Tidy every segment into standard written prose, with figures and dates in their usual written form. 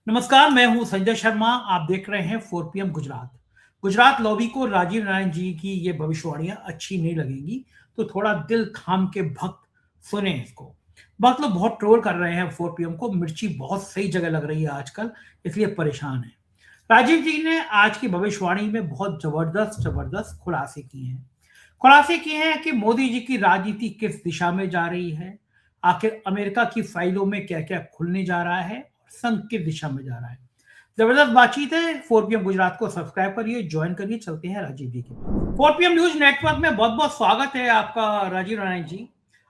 नमस्कार, मैं हूं संजय शर्मा। आप देख रहे हैं 4 PM गुजरात। गुजरात लॉबी को राजीव नारायण जी की ये भविष्यवाणियां अच्छी नहीं लगेंगी, तो थोड़ा दिल थाम के भक्त सुने इसको। भक्त लोग बहुत ट्रोल कर रहे हैं 4 PM को। मिर्ची बहुत सही जगह लग रही है आजकल, इसलिए परेशान है। राजीव जी ने आज की भविष्यवाणी में बहुत जबरदस्त जबरदस्त खुलासे किए हैं। खुलासे किए हैं कि मोदी जी की राजनीति किस दिशा में जा रही है, आखिर अमेरिका की फाइलों में क्या क्या खुलने जा रहा है, संघ किस दिशा में जा रहा है। जबरदस्त बातचीत है। 4 PM गुजरात को सब्सक्राइब करिए, ज्वाइन करिए। चलते हैं राजीव जी के पास। 4 PM न्यूज नेटवर्क में बहुत बहुत स्वागत है आपका राजीव नारायण जी।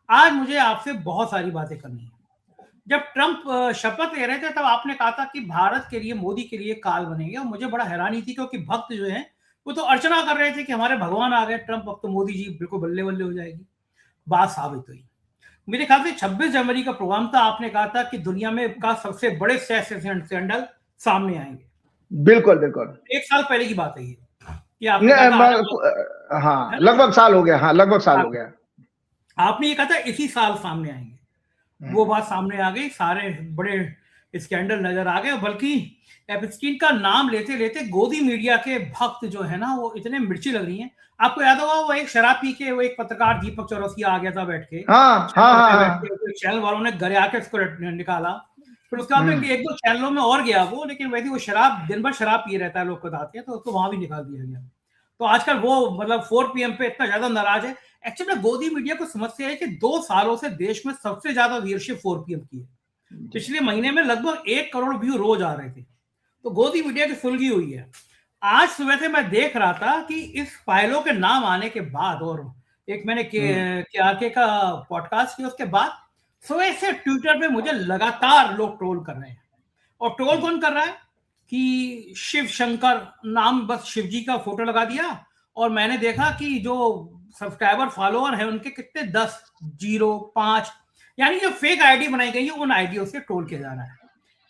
आज मुझे आपसे बहुत सारी बातें करनी है। जब ट्रंप शपथ ले रहे थे तब आपने कहा था कि भारत के लिए, मोदी के लिए काल बनेंगे, और मुझे बड़ा हैरानी थी क्योंकि भक्त जो है वो तो अर्चना कर रहे थे कि हमारे भगवान आ गए ट्रंप, अब तो मोदी जी बिल्कुल बल्ले बल्ले हो जाएगी। बात साबित हुई। मेरे ख्याल से 26 जनवरी का प्रोग्राम था, आपने कहा था कि दुनिया में का सबसे बड़े स्कैंडल सामने आएंगे। बिल्कुल बिल्कुल। 1 साल पहले की बात है ये, कि आपने कहा था, हाँ, है ना? लगभग साल हो गया। हाँ, लगभग साल हो हाँ, गया। आपने ये कहा था इसी साल सामने आएंगे। वो बात सामने आ गई, सारे बड़े स्कैंडल नजर आ गए। बल्कि एपस्टीन का नाम लेते लेते गोदी मीडिया के भक्त जो है ना, वो इतने मिर्ची लग रही हैं। आपको याद होगा, वो एक शराब पी के वो एक पत्रकार दीपक चौरसिया आ गया था बैठ के हाँ हाँ चैनल हाँ पे बैठ हाँ। के, चैनल वालों ने घर आके उसको निकाला। फिर उसके बाद में एक दो चैनलों में और गया वो, लेकिन वैसे वो शराब, दिन भर शराब पिए रहता है, लोग बताते हैं, तो उसको वहां भी निकाल दिया गया। तो आजकल वो मतलब 4 PM पे इतना ज्यादा नाराज है। एक्चुअली गोदी मीडिया को समस्या है कि 2 सालों से देश में सबसे ज्यादा व्यूअरशिप 4 PM की है। पिछले महीने में लगभग 1 करोड़ व्यू रोज आ रहे थे। तो गोदी मीडिया की सुलगी हुई है। आज सुबह से मैं देख रहा था कि इस फाइलों के नाम आने के बाद, और एक मैंने के का पॉडकास्ट किया उसके बाद, सुबह से ट्विटर पे मुझे लगातार लोग ट्रोल कर रहे हैं। और ट्रोल कौन कर रहा है कि शिव शंकर नाम, बस शिव जी का फोटो लगा दिया। और मैंने देखा कि जो सब्सक्राइबर फॉलोअर है उनके कितने 10, 0, 5, यानी जो फेक आईडी बनाई गई है उन आईडियों से ट्रोल किया जा रहा है।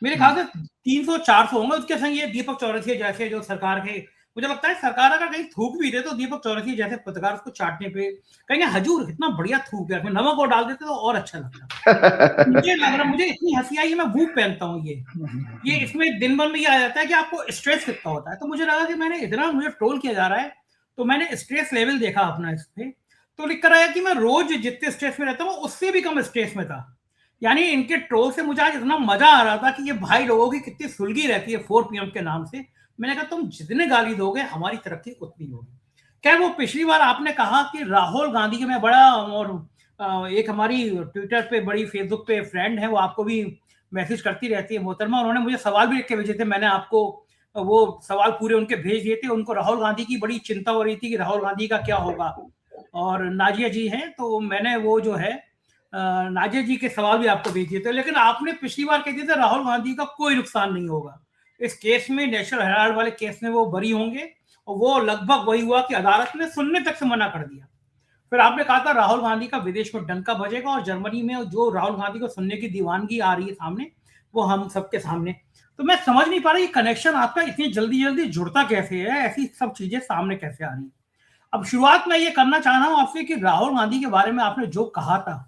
मेरे ख्याल से 300-400 होंगे। उसके संग ये दीपक चौरसिया जैसे जो सरकार के, मुझे लगता है सरकार अगर कहीं थूक भी दे तो दीपक चौरसिया जैसे पत्रकार उसको चाटने पे कहेंगे हजूर कितना बढ़िया थूक है, नमक और डाल देते तो और अच्छा लगता। मुझे लग रहा, मुझे इतनी हंसी आई, मैं वूप पहनता हूँ ये इसमें दिन भर में ये आ जाता है कि आपको स्ट्रेस कितना होता है। तो मुझे लगा कि मैंने इतना, मुझे ट्रोल किया जा रहा है, तो मैंने स्ट्रेस लेवल देखा अपना इस पे, तो लिख कर आया कि मैं रोज जितने स्ट्रेस में रहता हूँ उससे भी कम स्ट्रेस में था। यानी इनके ट्रोल से मुझे आज इतना मजा आ रहा था कि ये भाई लोगों की कितनी सुलगी रहती है 4 PM के नाम से। मैंने कहा तुम जितने गाली दोगे हमारी तरक्की उतनी होगी। क्या वो पिछली बार आपने कहा कि राहुल गांधी के, मैं बड़ा, और एक हमारी ट्विटर पे, बड़ी फेसबुक पे फ्रेंड है, वो आपको भी मैसेज करती रहती है मोहतरमा, उन्होंने मुझे सवाल भी लिख के भेजे थे, मैंने आपको वो सवाल पूरे उनके भेज दिए थे। उनको राहुल गांधी की बड़ी चिंता हो रही थी कि राहुल गांधी का क्या होगा। और नाजिया जी हैं, तो मैंने वो जो है नाजिया जी के सवाल भी आपको भेज दिए थे, लेकिन आपने पिछली बार कह दिया था राहुल गांधी का कोई नुकसान नहीं होगा इस केस में, नेशनल हेराल्ड वाले केस में वो बरी होंगे। और वो लगभग वही हुआ कि अदालत ने सुनने तक से मना कर दिया। फिर आपने कहा था राहुल गांधी का विदेश में डंका बजेगा, और जर्मनी में जो राहुल गांधी को सुनने की दीवानगी आ रही है सामने, वो हम सबके सामने। तो मैं समझ नहीं पा रहा ये कनेक्शन आपका इतनी जल्दी जल्दी जुड़ता कैसे है, ऐसी सब चीजें सामने कैसे आ रही है। अब शुरुआत में ये करना चाह रहा हूं आपसे कि राहुल गांधी के बारे में आपने जो कहा था,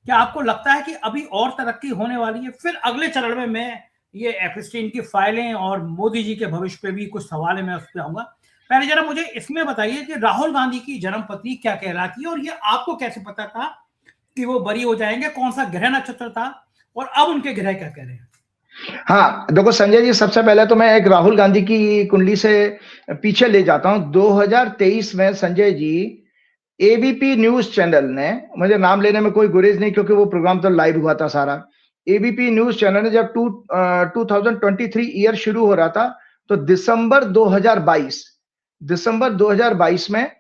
क्या आपको लगता है कि अभी और तरक्की होने वाली है? फिर अगले चरण में मैं ये एपस्टीन की फाइलें और मोदी जी के भविष्य पे भी कुछ सवाल है, मैं उस पर आऊंगा। पहले जरा मुझे इसमें बताइए कि राहुल गांधी की जन्मपत्री क्या कहलाती है, और ये आपको कैसे पता था कि वो बरी हो जाएंगे? कौन सा ग्रह नक्षत्र था, और अब उनके ग्रह क्या कह रहे हैं? हाँ, देखो संजय जी, सबसे पहले तो मैं एक राहुल गांधी की कुंडली से पीछे ले जाता हूं। 2023 में Sanjay ji, ABP news channel ने, मुझे नाम लेने में कोई गुरेज नहीं क्योंकि वो प्रोग्राम तो लाइव हुआ था सारा। एबीपी न्यूज चैनल ने जब 2023 ईयर शुरू हो रहा था, तो दिसंबर 2022 में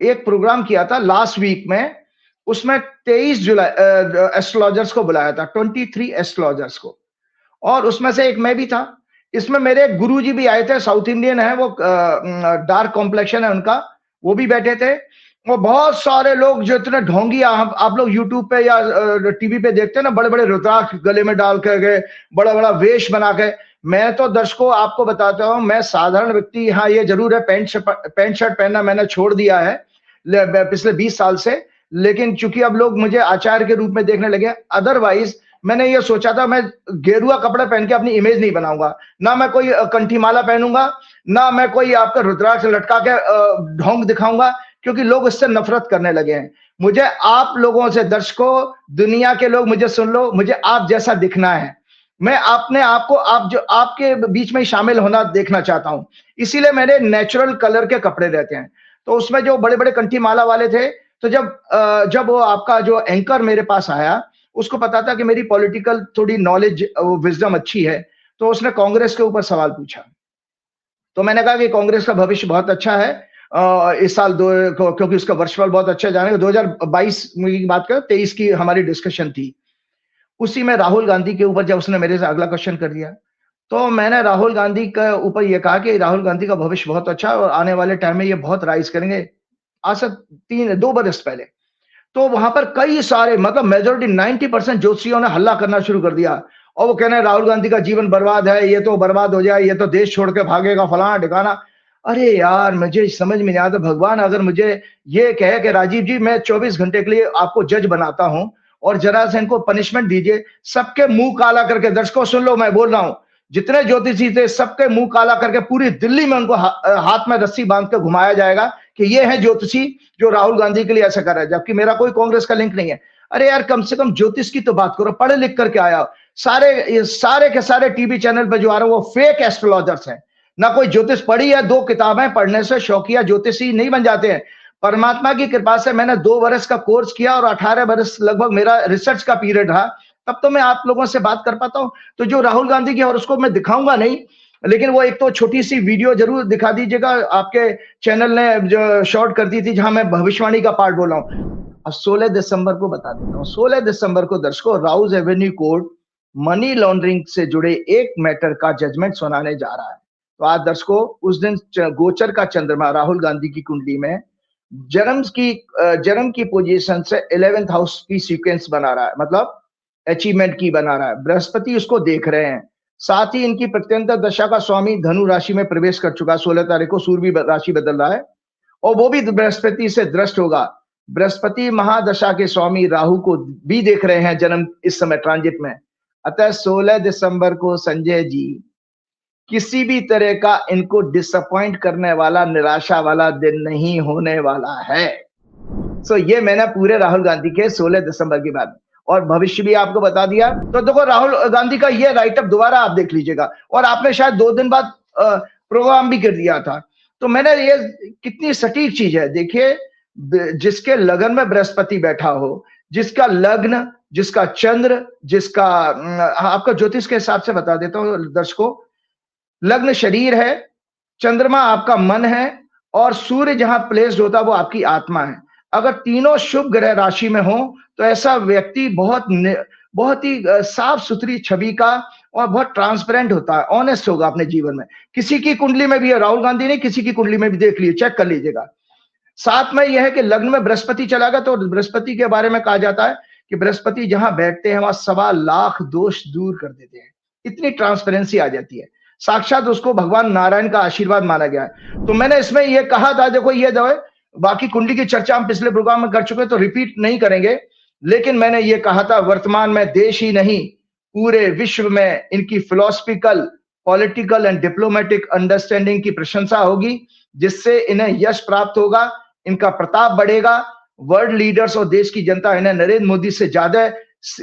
एक प्रोग्राम किया था लास्ट वीक में। उसमें 23 जुलाई एस्ट्रोलॉजर्स को बुलाया था, 23 एस्ट्रोलॉजर्स को, और उसमें से एक मैं भी था। इसमें मेरे गुरुजी भी आए थे, साउथ इंडियन है वो, डार्क कॉम्प्लेक्शन है उनका, वो भी बैठे थे। और बहुत सारे लोग जो इतने ढोंगी, आप लोग यूट्यूब पे या टीवी पे देखते हैं ना, बड़े बड़े रुद्राक्ष गले में डाल कर गए, बड़ा बड़ा वेश बना के। मैं तो दर्शकों आपको बताता हूं, मैं साधारण व्यक्ति, हाँ ये जरूर है, पैंट शर्ट पहनना मैंने छोड़ दिया है पिछले 20 साल से, लेकिन चूंकि अब लोग मुझे आचार्य के रूप में देखने लगे। अदरवाइज मैंने ये सोचा था मैं गेरुआ कपड़े पहन के अपनी इमेज नहीं बनाऊंगा, ना मैं कोई कंठी माला पहनूंगा, ना मैं कोई आपका रुद्राक्ष लटका के ढोंग दिखाऊंगा, क्योंकि लोग इससे नफरत करने लगे हैं। मुझे आप लोगों से, दर्शकों, दुनिया के लोग मुझे सुन लो, मुझे आप जैसा दिखना है। मैं अपने आप को आप जो आपके बीच में शामिल होना देखना चाहता हूं, इसीलिए मेरे नेचुरल कलर के कपड़े रहते हैं। तो उसमें जो बड़े बड़े कंठी माला वाले थे, तो जब वो आपका जो एंकर मेरे पास आया, उसको पता था कि मेरी पॉलिटिकल थोड़ी नॉलेज, विजडम अच्छी है, तो उसने कांग्रेस के ऊपर सवाल पूछा। तो मैंने कहा कि कांग्रेस का भविष्य बहुत अच्छा है इस साल क्योंकि उसका वर्चुअल बहुत अच्छा जाने 2022 की बात करें, 23 की हमारी डिस्कशन थी। उसी में राहुल गांधी के ऊपर जब उसने मेरे से अगला क्वेश्चन कर दिया, तो मैंने राहुल गांधी के ऊपर यह कहा कि राहुल गांधी का भविष्य बहुत अच्छा है और आने वाले टाइम में ये बहुत राइज करेंगे, आज से 2 बरस पहले। तो वहां पर कई सारे, मतलब मेजोरिटी 90% ज्योतिषियों ने हल्ला करना शुरू कर दिया, और वो कहने राहुल गांधी का जीवन बर्बाद है, ये तो बर्बाद हो जाए, ये तो देश छोड़ के भागेगा, फलाना ठिकाना। अरे यार, मुझे समझ में नहीं आता, भगवान अगर मुझे ये कहे कि राजीव जी मैं 24 घंटे के लिए आपको जज बनाता हूं और जरा से इनको पनिशमेंट दीजिए, सबके मुंह काला करके, दर्शकों सुन लो मैं बोल रहा हूं, जितने ज्योतिषी थे सबके मुंह काला करके पूरी दिल्ली में उनको हाथ में रस्सी बांध के घुमाया जाएगा कि ये है ज्योतिषी जो राहुल गांधी के लिए ऐसा कर रहा है, जबकि मेरा कोई कांग्रेस का लिंक नहीं है। अरे यार, कम से कम ज्योतिष की तो बात करो, पढ़े लिख करके आया। सारे के सारे टीवी चैनल पर जो आ रहे हैं वो फेक एस्ट्रोलॉजर्स हैं, ना कोई ज्योतिष पढ़ी है। 2 किताबें पढ़ने से शौकिया ज्योतिषी नहीं बन जाते हैं। परमात्मा की कृपा से मैंने 2 बरस का कोर्स किया और 18 बरस लगभग मेरा रिसर्च का पीरियड रहा, तब तो मैं आप लोगों से बात कर पाता हूं। तो जो राहुल गांधी की, और उसको मैं दिखाऊंगा नहीं, लेकिन वो एक तो छोटी सी वीडियो जरूर दिखा दीजिएगा, आपके चैनल ने जो शॉर्ट कर दी थी जहां मैं भविष्यवाणी का पार्ट बोला हूं। अब 16 दिसंबर को बता देता हूं, 16 दिसंबर को दर्शकों Rouse Avenue court money laundering से जुड़े एक मैटर का जजमेंट सुनाने जा रहा है। तो आज दर्शकों, उस दिन गोचर का चंद्रमा राहुल गांधी की कुंडली में जन्म की पोजीशन से 11th हाउस की सीक्वेंस बना रहा है, मतलब अचीवमेंट की बना रहा है। बृहस्पति उसको देख रहे हैं, साथ ही इनकी प्रत्यंतर दशा का स्वामी धनु राशि में प्रवेश कर चुका है। 16 तारीख को सूर्य भी राशि बदल रहा है और वो भी बृहस्पति से दृष्ट होगा। बृहस्पति महादशा के स्वामी राहु को भी देख रहे हैं जन्म इस समय ट्रांजिट में। अतः 16 दिसंबर को संजय जी किसी भी तरह का इनको डिसअपॉइंट करने वाला, निराशा वाला दिन नहीं होने वाला है। सो ये मैंने पूरे राहुल गांधी के 16 दिसंबर की बात और भविष्य भी आपको बता दिया। तो देखो, राहुल गांधी का ये राइटअप दोबारा आप देख लीजिएगा, और आपने शायद 2 दिन बाद प्रोग्राम भी कर दिया था। तो मैंने ये, कितनी सटीक चीज है देखिए, जिसके लगन में बृहस्पति बैठा हो, जिसका लग्न, जिसका चंद्र, जिसका आपका ज्योतिष के हिसाब से बता देता हूं दर्शकों, लग्न शरीर है, चंद्रमा आपका मन है, और सूर्य जहां प्लेस्ड होता है वो आपकी आत्मा है। अगर तीनों शुभ ग्रह राशि में हो तो ऐसा व्यक्ति बहुत ही साफ सुथरी छवि का और बहुत ट्रांसपेरेंट होता है, ऑनेस्ट होगा अपने जीवन में। किसी की कुंडली में भी है, राहुल गांधी नहीं, किसी की कुंडली में भी देख लीजिए, चेक कर लीजिएगा। साथ में यह है कि लग्न में बृहस्पति चला गया, तो बृहस्पति के बारे में कहा जाता है कि बृहस्पति जहां बैठते हैं वहां 1.25 लाख दोष दूर कर देते हैं। इतनी ट्रांसपेरेंसी आ जाती है, साक्षात उसको भगवान नारायण का आशीर्वाद माना गया है। तो मैंने इसमें यह कहा था, देखो ये जो है, बाकी कुंडली की चर्चा हम पिछले प्रोग्राम में कर चुके हैं तो रिपीट नहीं करेंगे, लेकिन मैंने ये कहा था वर्तमान में देश ही नहीं पूरे विश्व में इनकी philosophical, political and diplomatic understanding की प्रशंसा होगी, जिससे इन्हें यश प्राप्त होगा, इनका प्रताप बढ़ेगा। वर्ल्ड लीडर्स और देश की जनता इन्हें नरेंद्र मोदी से ज्यादा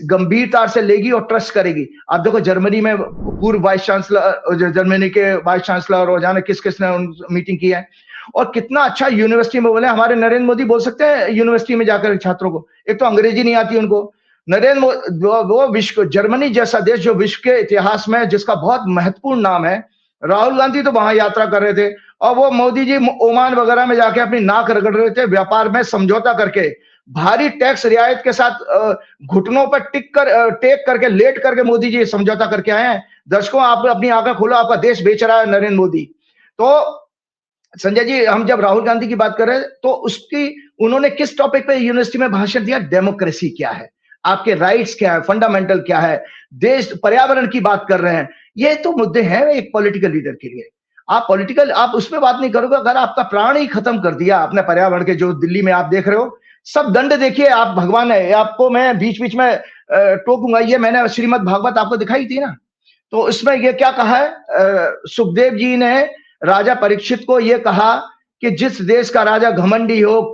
गंभीरता से लेगी और ट्रस्ट करेगी। आप देखो जर्मनी में पूर्व वाइस चांसलर, जर्मनी के वाइस चांसलर और जाने किस किस ने मीटिंग की है, और कितना अच्छा यूनिवर्सिटी में बोले। हमारे नरेंद्र मोदी बोल सकते हैं यूनिवर्सिटी में जाकर छात्रों को, एक तो अंग्रेजी नहीं आती उनको। वो विश्व, जर्मनी जैसा देश जो विश्व के इतिहास में जिसका बहुत महत्वपूर्ण नाम है, राहुल गांधी तो वहां यात्रा कर रहे थे और वो मोदी जी ओमान वगैरह में जाके अपनी नाक रगड़ रहे थे, व्यापार में समझौता करके, भारी टैक्स रियायत के साथ घुटनों पर टेक करके, लेट करके मोदी जी समझौता करके आए हैं। दर्शकों, आप अपनी आंखें खोलो, आपका देश बेच रहा है नरेंद्र मोदी। तो संजय जी, हम जब राहुल गांधी की बात कर रहे हैं तो उन्होंने किस टॉपिक पे यूनिवर्सिटी में भाषण दिया? डेमोक्रेसी क्या है, आपके राइट्स क्या है, फंडामेंटल क्या है, देश, पर्यावरण की बात कर रहे हैं। ये तो मुद्दे हैं एक पॉलिटिकल लीडर के लिए। आप उस पर बात नहीं करोगे अगर आपका प्राण ही खत्म कर दिया आपने पर्यावरण के, जो दिल्ली में आप देख रहे हो सब दंड देखिए, आप भगवान है, आपको मैं बीच बीच में टोकूंगा, ये मैंने श्रीमद् भागवत आपको दिखाई थी ना, तो इसमें ये क्या कहा है, सुखदेव जी ने राजा परीक्षित को ये कहा कि जिस देश का राजा घमंडी हो,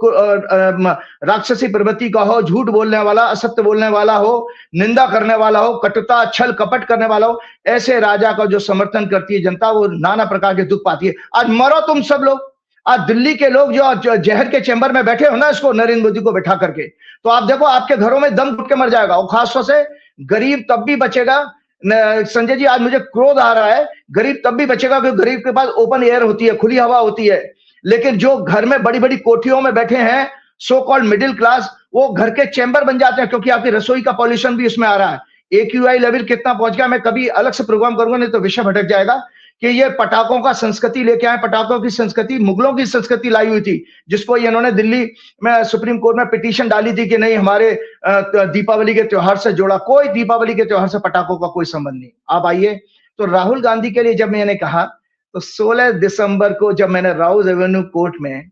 राक्षसी प्रवृत्ति का हो, झूठ बोलने वाला, असत्य बोलने वाला हो, निंदा करने वाला हो, कटुता छल कपट करने वाला हो, ऐसे राजा का जो समर्थन करती है जनता, वो नाना प्रकार के दुख पाती है। आज मरो तुम सब लोग, आज दिल्ली के लोग जो जहर के चैम्बर में बैठे हो ना, इसको नरेंद्र मोदी को बैठा करके, तो आप देखो आपके घरों में दम घुट के मर जाएगा। और खासतौर से गरीब तब भी बचेगा, संजय जी आज मुझे क्रोध आ रहा है, गरीब तब भी बचेगा क्योंकि गरीब के पास ओपन एयर होती है, खुली हवा होती है। लेकिन जो घर में बड़ी बड़ी कोठियों में बैठे हैं, सो कॉल्ड मिडिल क्लास, वो घर के चैम्बर बन जाते हैं, क्योंकि आपकी रसोई का पॉल्यूशन भी उसमें आ रहा है। AQI लेवल कितना पहुंच गया, मैं कभी अलग से प्रोग्राम करूंगा, नहीं तो विषय भटक जाएगा, कि ये पटाखों का संस्कृति लेके आए। पटाखों की संस्कृति मुगलों की संस्कृति लाई हुई थी, जिसको इन्होंने दिल्ली में सुप्रीम कोर्ट में पिटीशन डाली थी कि नहीं, हमारे दीपावली के त्योहार से जोड़ा, कोई दीपावली के त्योहार से पटाखों का कोई संबंध नहीं। आप आइए, तो राहुल गांधी के लिए जब मैंने कहा, तो 16 दिसंबर को जब मैंने राउज एवेन्यू कोर्ट में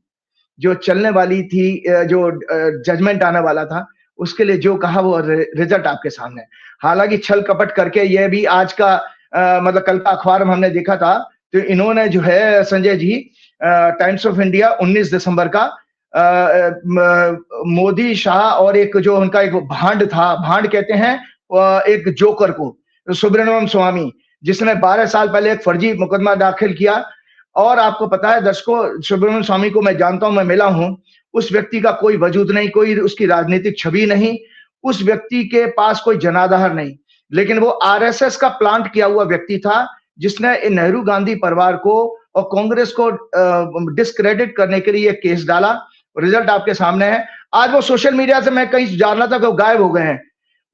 जो चलने वाली थी, जो जजमेंट आने वाला था, उसके लिए जो कहा वो रिजल्ट आपके सामने है। हालांकि छल कपट करके ये भी आज का मतलब कल का अखबार में हमने देखा था, तो इन्होंने जो है Sanjay ji, times of India 19 दिसंबर का, मोदी शाह और एक जो उनका एक भांड था, भांड कहते हैं एक जोकर को, सुब्रमण्यम स्वामी, जिसने 12 साल पहले एक फर्जी मुकदमा दाखिल किया। और आपको पता है दर्शकों, सुब्रमण्यम स्वामी को मैं जानता हूं, मैं मिला हूं, उस व्यक्ति का कोई वजूद नहीं, कोई उसकी राजनीतिक छवि नहीं, उस व्यक्ति के पास कोई जनाधार नहीं, लेकिन वो आरएसएस का प्लांट किया हुआ व्यक्ति था, जिसने नेहरू गांधी परिवार को और कांग्रेस को डिस्क्रेडिट करने के लिए केस डाला। रिजल्ट आपके सामने है। आज वो सोशल मीडिया से मैं कहीं जानना था कि वो गायब हो गए हैं।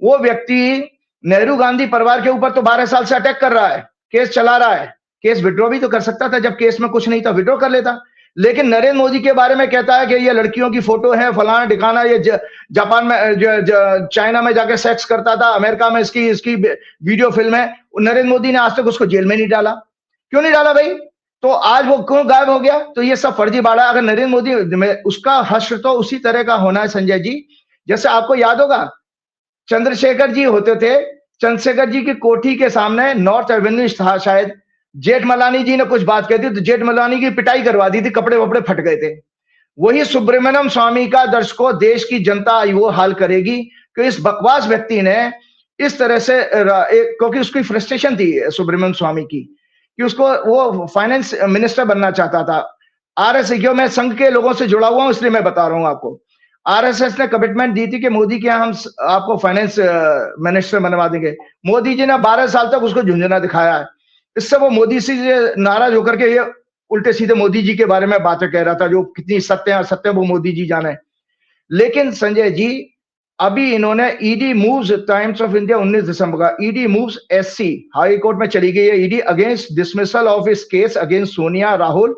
वो व्यक्ति नेहरू गांधी परिवार के ऊपर तो 12 साल से अटैक कर रहा है, केस चला रहा है, केस विड्रॉ भी तो कर सकता था, जब केस में कुछ नहीं था विड्रॉ कर लेता। लेकिन नरेंद्र मोदी के बारे में कहता है कि ये लड़कियों की फोटो है, फलाना ठिकाना, ये जापान में, चाइना में जाके सेक्स करता था, अमेरिका में इसकी वीडियो फिल्म है। नरेंद्र मोदी ने आज तक उसको जेल में नहीं डाला। क्यों नहीं डाला भाई? तो आज वो क्यों गायब हो गया? तो ये सब फर्जीवाड़ा। अगर नरेंद्र मोदी में उसका हश्र तो उसी तरह का होना है संजय जी, जैसे आपको याद होगा चंद्रशेखर जी होते थे, चंद्रशेखर जी की कोठी के सामने नॉर्थ एवेन्यू था शायद, जेठमलानी जी ने कुछ बात कहती तो जेठमलानी की पिटाई करवा दी थी, कपड़े वपड़े फट गए थे। वही सुब्रमण्यम स्वामी का दर्शकों देश की जनता वो हाल करेगी कि इस बकवास व्यक्ति ने इस तरह से, क्योंकि उसकी फ्रस्ट्रेशन थी सुब्रमण्यम स्वामी की कि उसको वो फाइनेंस मिनिस्टर बनना चाहता था। आरएसएस, क्यों मैं संघ के लोगों से जुड़ा हुआ हूं इसलिए मैं बता रहा हूं आपको, आरएसएस ने कमिटमेंट दी थी कि मोदी के यहाँ हम आपको फाइनेंस मिनिस्टर बनवा देंगे। मोदी जी ने 12 साल तक उसको झुंझुना दिखाया है। इससे वो मोदी से नाराज होकर के ये उल्टे सीधे मोदी जी के बारे में बातें कह रहा था, जो कितनी सत्य है असत्य वो मोदी जी जाने। लेकिन संजय जी अभी इन्होंने ED moves, times of India 19 दिसंबर का, ED moves SC, high court में चली गई है ईडी अगेंस्ट डिसमिसल ऑफ इस case against Sonia Rahul.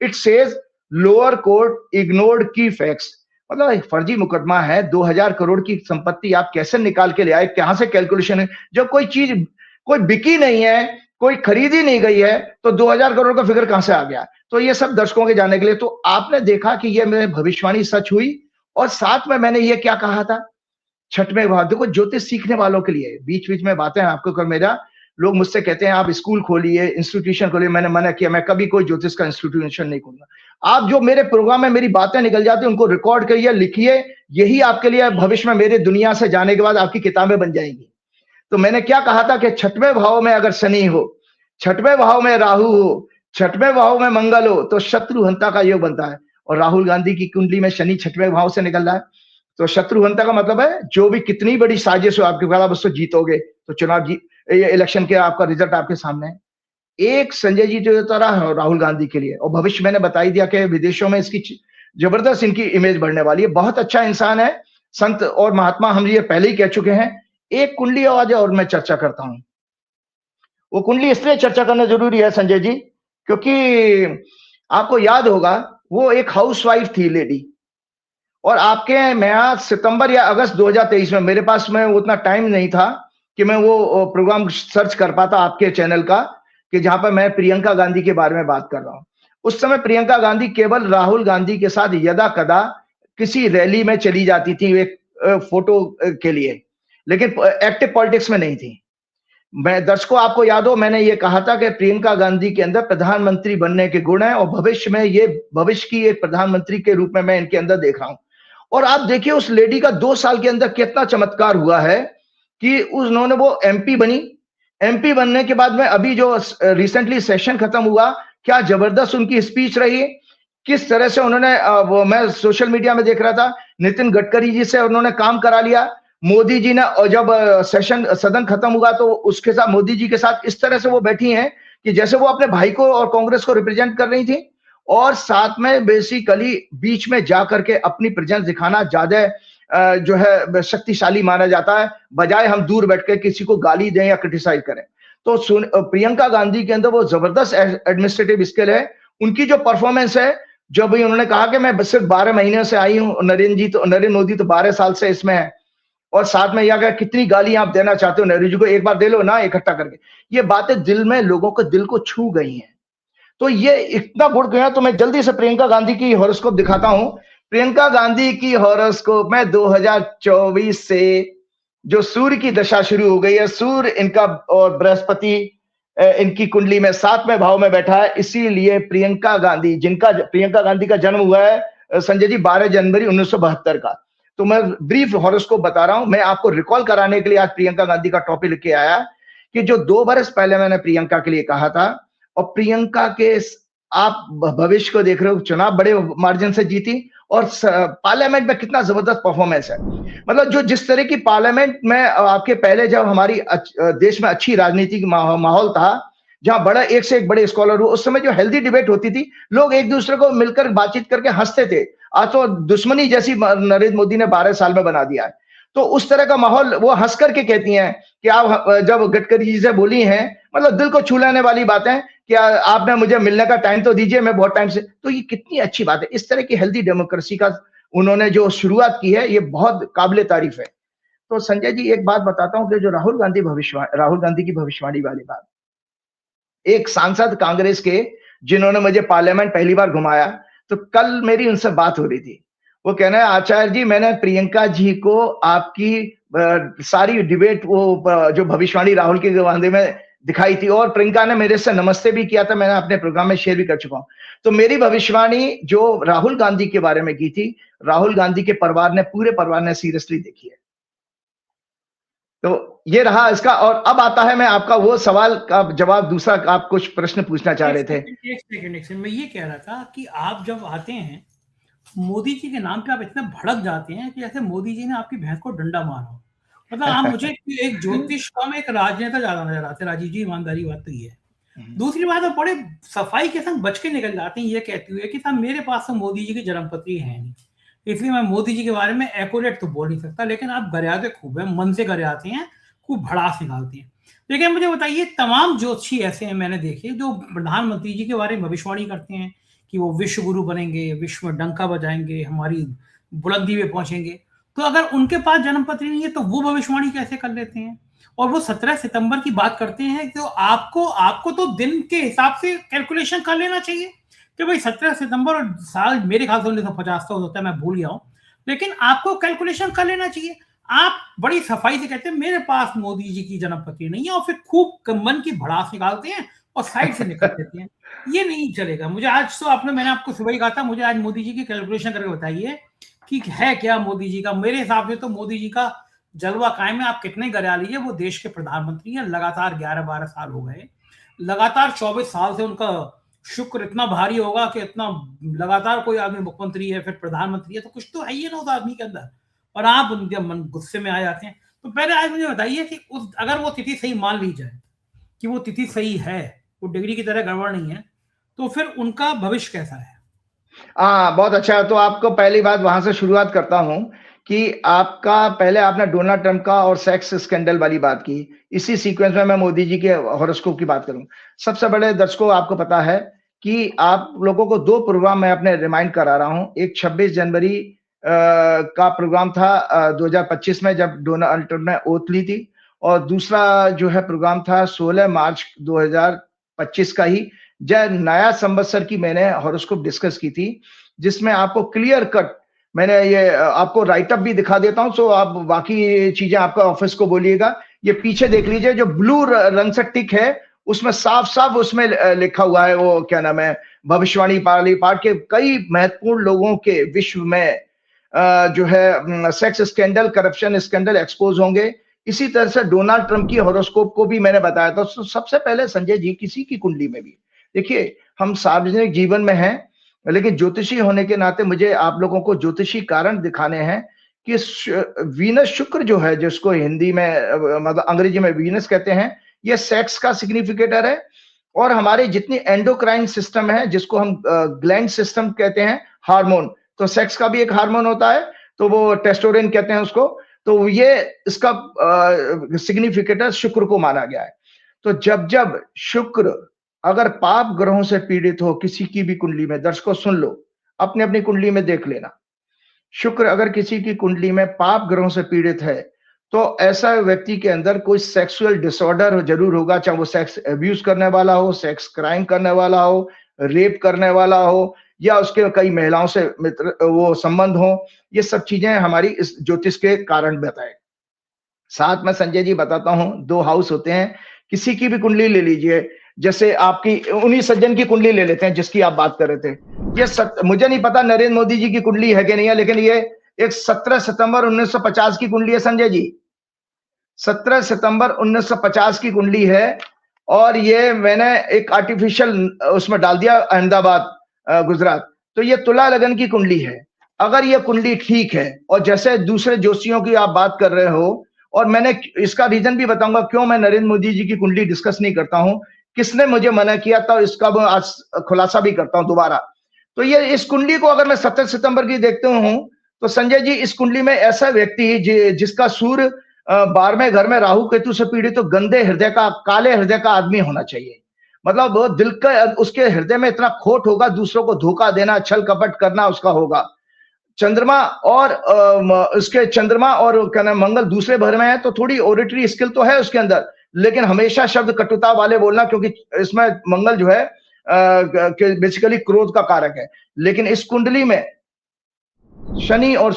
It says lower court ignored की फैक्ट्स। मतलब एक फर्जी मुकदमा है, 2000 करोड़ की संपत्ति आप कैसे निकाल के ले आए, कहां से कैलकुलेशन है? जब कोई चीज कोई बिकी नहीं है, कोई खरीदी नहीं गई है, तो 2000 करोड़ का फिगर कहां से आ गया? तो ये सब दर्शकों के जानने के लिए, तो आपने देखा कि ये मेरी भविष्यवाणी सच हुई। और साथ में मैंने ये क्या कहा था, छठवें भाव, देखो ज्योतिष सीखने वालों के लिए बीच बीच में बातें आपको कर, मेरा लोग मुझसे कहते हैं आप स्कूल खोलिए, इंस्टीट्यूशन खोलिए, मैंने मना किया, मैं कभी कोई ज्योतिष का इंस्टीट्यूशन नहीं खोलूंगा। आप जो मेरे प्रोग्राम में मेरी बातें निकल जाती है उनको रिकॉर्ड करिए, लिखिए, यही आपके लिए भविष्य में मेरे दुनिया से जाने के बाद आपकी किताबें बन जाएंगी। तो मैंने क्या कहा था कि छठवें भाव में अगर शनि हो, छठवें भाव में राहु हो, छठवें भाव में मंगल हो, तो शत्रुहंता का योग बनता है। और राहुल गांधी की कुंडली में शनि छठवें भाव से निकल रहा है, तो शत्रुहंता का मतलब है जो भी कितनी बड़ी साजिश हो आपके खिलाफ उसको जीतोगे। तो चुनाव जीत, इलेक्शन के आपका रिजल्ट आपके सामने है। एक संजय जी जो तरह राहुल गांधी के लिए, और भविष्य मैंने बता ही दिया कि विदेशों में इसकी जबरदस्त इनकी इमेज बढ़ने वाली है। बहुत अच्छा इंसान है, संत और महात्मा हम ये पहले ही कह चुके हैं। एक कुंडली आज और मैं चर्चा करता हूं। वो कुंडली इसलिए चर्चा करना जरूरी है संजय जी, क्योंकि आपको याद होगा वो एक हाउसवाइफ थी लेडी, और आपके मैं सितंबर या अगस्त 2023 में, मेरे पास में उतना टाइम नहीं था कि मैं वो प्रोग्राम सर्च कर पाता आपके चैनल का, कि जहां पर मैं प्रियंका गांधी के बारे में बात कर रहा हूं। उस समय प्रियंका गांधी केवल राहुल गांधी के साथ यदा कदा किसी रैली में चली जाती थी एक फोटो के लिए, लेकिन एक्टिव पॉलिटिक्स में नहीं थी। मैं दर्शकों आपको याद हो मैंने ये कहा था कि प्रियंका गांधी के अंदर प्रधानमंत्री बनने के गुण हैं और भविष्य में ये भविष्य की एक प्रधानमंत्री के रूप में मैं इनके अंदर देख रहा हूं। और आप देखिए उस लेडी का 2 साल के अंदर कितना चमत्कार हुआ है कि उन्होंने वो एमपी बनी। एमपी बनने के बाद में अभी जो रिसेंटली सेशन खत्म हुआ, क्या जबरदस्त उनकी स्पीच रही, किस तरह से उन्होंने वो मैं सोशल मीडिया में देख रहा था, नितिन गडकरी जी से उन्होंने काम करा लिया। मोदी जी ने और जब सेशन सदन खत्म हुआ तो उसके साथ मोदी जी के साथ इस तरह से वो बैठी हैं कि जैसे वो अपने भाई को और कांग्रेस को रिप्रेजेंट कर रही थी, और साथ में बेसिकली बीच में जाकर के अपनी प्रेजेंस दिखाना ज्यादा जो है शक्तिशाली माना जाता है, बजाय हम दूर बैठ के किसी को गाली दें या क्रिटिसाइज करें। तो प्रियंका गांधी के अंदर वो जबरदस्त एडमिनिस्ट्रेटिव स्किल है। उनकी जो परफॉर्मेंस है, जो भी उन्होंने कहा कि मैं सिर्फ 12 महीने से आई हूं, नरेंद्र मोदी तो 12 साल से इसमें है, और साथ में यह कितनी गाली आप देना चाहते हो नरेंद्र जी को, एक बार दे लो ना इकट्ठा करके। ये बातें दिल में लोगों के दिल को छू गई हैं। तो ये इतना गुड़ गया। तो मैं जल्दी से प्रियंका गांधी की हॉरोस्कोप दिखाता हूं। प्रियंका गांधी की हॉरोस्कोप में 2024 से जो सूर्य की दशा शुरू हो गई है, सूर्य इनका और बृहस्पति इनकी कुंडली में 7वें भाव में बैठा है। इसीलिए प्रियंका गांधी का जन्म हुआ है संजय जी 12 जनवरी 1972 का। तो मैं ब्रीफ हॉरोस्कोप बता रहा हूं। मैं आपको रिकॉल कराने के लिए आज प्रियंका गांधी का टॉपिक लेके आया कि जो 2 बरस पहले मैंने प्रियंका के लिए कहा था, और प्रियंका के आप भविष्य को देख रहे हो, चुनाव बड़े मार्जिन से जीती और पार्लियामेंट में कितना जबरदस्त परफॉर्मेंस है। मतलब जो जिस तरह की पार्लियामेंट में आपके पहले जब हमारी देश में अच्छी राजनीतिक माहौल था, जहां बड़ा एक से एक बड़े स्कॉलर हुए, उस समय जो हेल्दी डिबेट होती थी, लोग एक दूसरे को मिलकर बातचीत करके हंसते थे। आज तो दुश्मनी जैसी नरेंद्र मोदी ने 12 साल में बना दिया है। तो उस तरह का माहौल वो हंस करके कहती हैं कि आप जब गडकरी जी से बोली हैं, मतलब दिल को छू लेने वाली बातें कि आपने मुझे मिलने का टाइम तो दीजिए, मैं बहुत टाइम से। तो ये कितनी अच्छी बात है। इस तरह की हेल्दी डेमोक्रेसी का उन्होंने जो शुरुआत की है, ये बहुत काबिले तारीफ है। तो संजय जी एक बात बताता हूं कि जो राहुल गांधी की भविष्यवाणी वाली बात, एक सांसद कांग्रेस के जिन्होंने मुझे पार्लियामेंट पहली बार घुमाया, तो कल मेरी उनसे बात हो रही थी। वो कह रहे हैं आचार्य जी मैंने प्रियंका जी को आपकी सारी डिबेट वो जो भविष्यवाणी राहुल की गांधी में दिखाई थी, और प्रियंका ने मेरे से नमस्ते भी किया था, मैंने अपने प्रोग्राम में शेयर भी कर चुका हूं। तो मेरी भविष्यवाणी जो राहुल गांधी के बारे में की थी, राहुल गांधी के पूरे परिवार ने सीरियसली देखी है। तो ये रहा इसका। और अब आता है मैं आपका वो सवाल का जवाब, दूसरा आप कुछ प्रश्न पूछना चाह रहे थे। एक सेकंड, मैं ये कह रहा था कि आप जब आते हैं मोदी जी के नाम पे आप इतने भड़क जाते हैं कि जैसे मोदी जी ने आपकी भैंस को डंडा मारा। मतलब आप मुझे एक ज्योतिष कम एक राजनेता ज्यादा नजर आते हैं। राजीव जी ईमानदारी बात तो ये है। दूसरी बात है बड़े सफाई के संग बच के निकल जाते हैं ये कहते हुए कि साहब मेरे पास तो मोदी जी की जन्मपत्री है नहीं, इसलिए मैं मोदी जी के बारे में एक्यूरेट तो बोल नहीं सकता। लेकिन आप गरियाते खूब है, मन से गरियाते हैं, खूब भड़ास निकालते हैं। लेकिन मुझे बताइए तमाम ज्योतिषी ऐसे हैं मैंने देखे जो प्रधानमंत्री जी के बारे में भविष्यवाणी करते हैं कि वो विश्व गुरु बनेंगे, विश्व में डंका बजाएंगे, हमारी बुलंदी में पहुंचेंगे। तो अगर उनके पास जन्मपत्री नहीं है तो वो भविष्यवाणी कैसे कर लेते हैं? और वो 17 सितंबर की बात करते हैं। तो आपको तो दिन के हिसाब से कैलकुलेशन कर लेना चाहिए कि भाई 17 सितंबर और साल मेरे ख्याल से 1950 का होता है, मैं भूल गया हूं, लेकिन आपको कैलकुलेशन कर लेना चाहिए। आप बड़ी सफाई से कहते हैं मेरे पास मोदी जी की जन्मपत्री नहीं है, और फिर खूब मन की भड़ास निकालते हैं और साइड से निकल देते हैं। ये नहीं चलेगा। मुझे आज तो मैंने आपको सुबह ही कहा था, मुझे आज मोदी जी की कैलकुलेशन करके बताइए कि है क्या मोदी जी का। मेरे हिसाब से तो मोदी जी का जलवा कायम है। आप कितने गिरा लीजिए, वो देश के प्रधानमंत्री हैं, लगातार 11-12 साल हो गए, लगातार 24 साल से उनका शुक्र इतना भारी होगा कि इतना लगातार कोई आदमी मुख्यमंत्री है फिर प्रधानमंत्री है, तो कुछ तो है ही ना उस आदमी के अंदर, और आप उनके मन गुस्से में आ जाते हैं। तो पहले आज मुझे बताइए कि अगर वो तिथि सही मान ली जाए कि वो तिथि सही है, वो डिग्री की तरह गड़बड़ नहीं है, तो फिर उनका भविष्य कैसा है? बहुत अच्छा। तो आपको पहली बात वहां से शुरुआत करता हूं कि आपका पहले आपने डोनाल्ड ट्रंप का और सेक्स स्कैंडल वाली बात की, इसी सीक्वेंस में मैं मोदी जी के हॉरोस्कोप की बात करूं। सबसे बड़े दर्शकों आपको पता है कि आप लोगों को 2 प्रोग्राम मैं अपने रिमाइंड करा रहा हूं। एक 26 जनवरी का प्रोग्राम था 2025 में जब डोनाल्ड ट्रंप ने ओथ ली थी, और दूसरा जो है प्रोग्राम था 16 मार्च 2025 का ही, जब नया संवत्सर की मैंने हॉरोस्कोप डिस्कस की थी, जिसमें आपको क्लियर कट मैंने ये आपको राइटअप भी दिखा देता हूं, सो आप बाकी चीजें आपका ऑफिस को बोलिएगा। ये पीछे देख लीजिए, जो ब्लू रंग से टिक है उसमें साफ साफ उसमें लिखा हुआ है, वो क्या नाम है, भविष्यवाणी वाली पार्ट के कई महत्वपूर्ण लोगों के विश्व में जो है sex scandal, corruption scandal expose होंगे। इसी तरह से डोनाल्ड ट्रंप की हॉरोस्कोप को भी मैंने बताया था। सबसे पहले संजय जी, किसी की कुंडली में भी देखिए, हम सार्वजनिक जीवन में हैं, लेकिन ज्योतिषी होने के नाते मुझे आप लोगों को ज्योतिषी कारण दिखाने हैं कि वीनस, शुक्र जो है, जिसको हिंदी में मतलब अंग्रेजी में वीनस कहते हैं, ये सेक्स का सिग्निफिकेटर है। और हमारे जितनी एंडोक्राइन सिस्टम है, जिसको हम ग्लैंड सिस्टम कहते हैं, हार्मोन, तो सेक्स का भी एक हार्मोन होता है, तो वो टेस्टोस्टेरोन कहते हैं उसको। तो ये इसका सिग्निफिकेटर शुक्र को माना गया है। तो जब जब शुक्र अगर पाप ग्रहों से पीड़ित हो किसी की भी कुंडली में, दर्शकों सुन लो, अपनी अपनी कुंडली में देख लेना, शुक्र अगर किसी की कुंडली में पाप ग्रहों से पीड़ित है, तो ऐसा व्यक्ति के अंदर कोई सेक्सुअल डिसऑर्डर जरूर होगा, चाहे वो सेक्स अब्यूज करने वाला हो, सेक्स क्राइम करने वाला हो, रेप करने वाला हो, या उसके कई महिलाओं से मित्र वो संबंध हो। ये सब चीजें हमारी इस ज्योतिष के कारण बताए। साथ में संजय जी बताता हूं, 2 हाउस होते हैं, किसी की भी कुंडली ले लीजिए, जैसे आपकी उन्हीं सज्जन की कुंडली ले लेते हैं जिसकी आप बात कर रहे थे। मुझे नहीं पता नरेंद्र मोदी जी की कुंडली है कि नहीं है, लेकिन ये एक 17 सितंबर 1950 की कुंडली है संजय जी, 17 सितंबर 1950 की कुंडली है। और ये मैंने एक आर्टिफिशियल उसमें डाल दिया, अहमदाबाद गुजरात। तो ये तुला लगन की कुंडली है। अगर ये कुंडली ठीक है, और जैसे दूसरे जोशियों की आप बात कर रहे हो, और मैंने इसका रीजन भी बताऊंगा क्यों मैं नरेंद्र मोदी जी की कुंडली डिस्कस नहीं करता हूं, किसने मुझे मना किया था, इसका मैं आज खुलासा भी करता हूं दोबारा। तो ये इस कुंडली को अगर मैं 17 सितंबर की देखते हूं, तो संजय जी इस कुंडली में ऐसा व्यक्ति जिसका सूर्य 12वें घर में राहु केतु से पीड़ित, तो गंदे हृदय का, काले हृदय का आदमी होना चाहिए। मतलब वो दिल का, उसके हृदय में इतना खोट होगा, दूसरों को धोखा देना, छल कपट करना उसका होगा। चंद्रमा और उसके चंद्रमा और क्या नाम मंगल दूसरे घर में है, तो थोड़ी ओरेटरी स्किल तो है उसके अंदर, लेकिन हमेशा शब्द कटुता वाले बोलना, क्योंकि इसमें मंगल जो है बेसिकली क्रोध का कारक है। लेकिन इस कुंडली में शनि और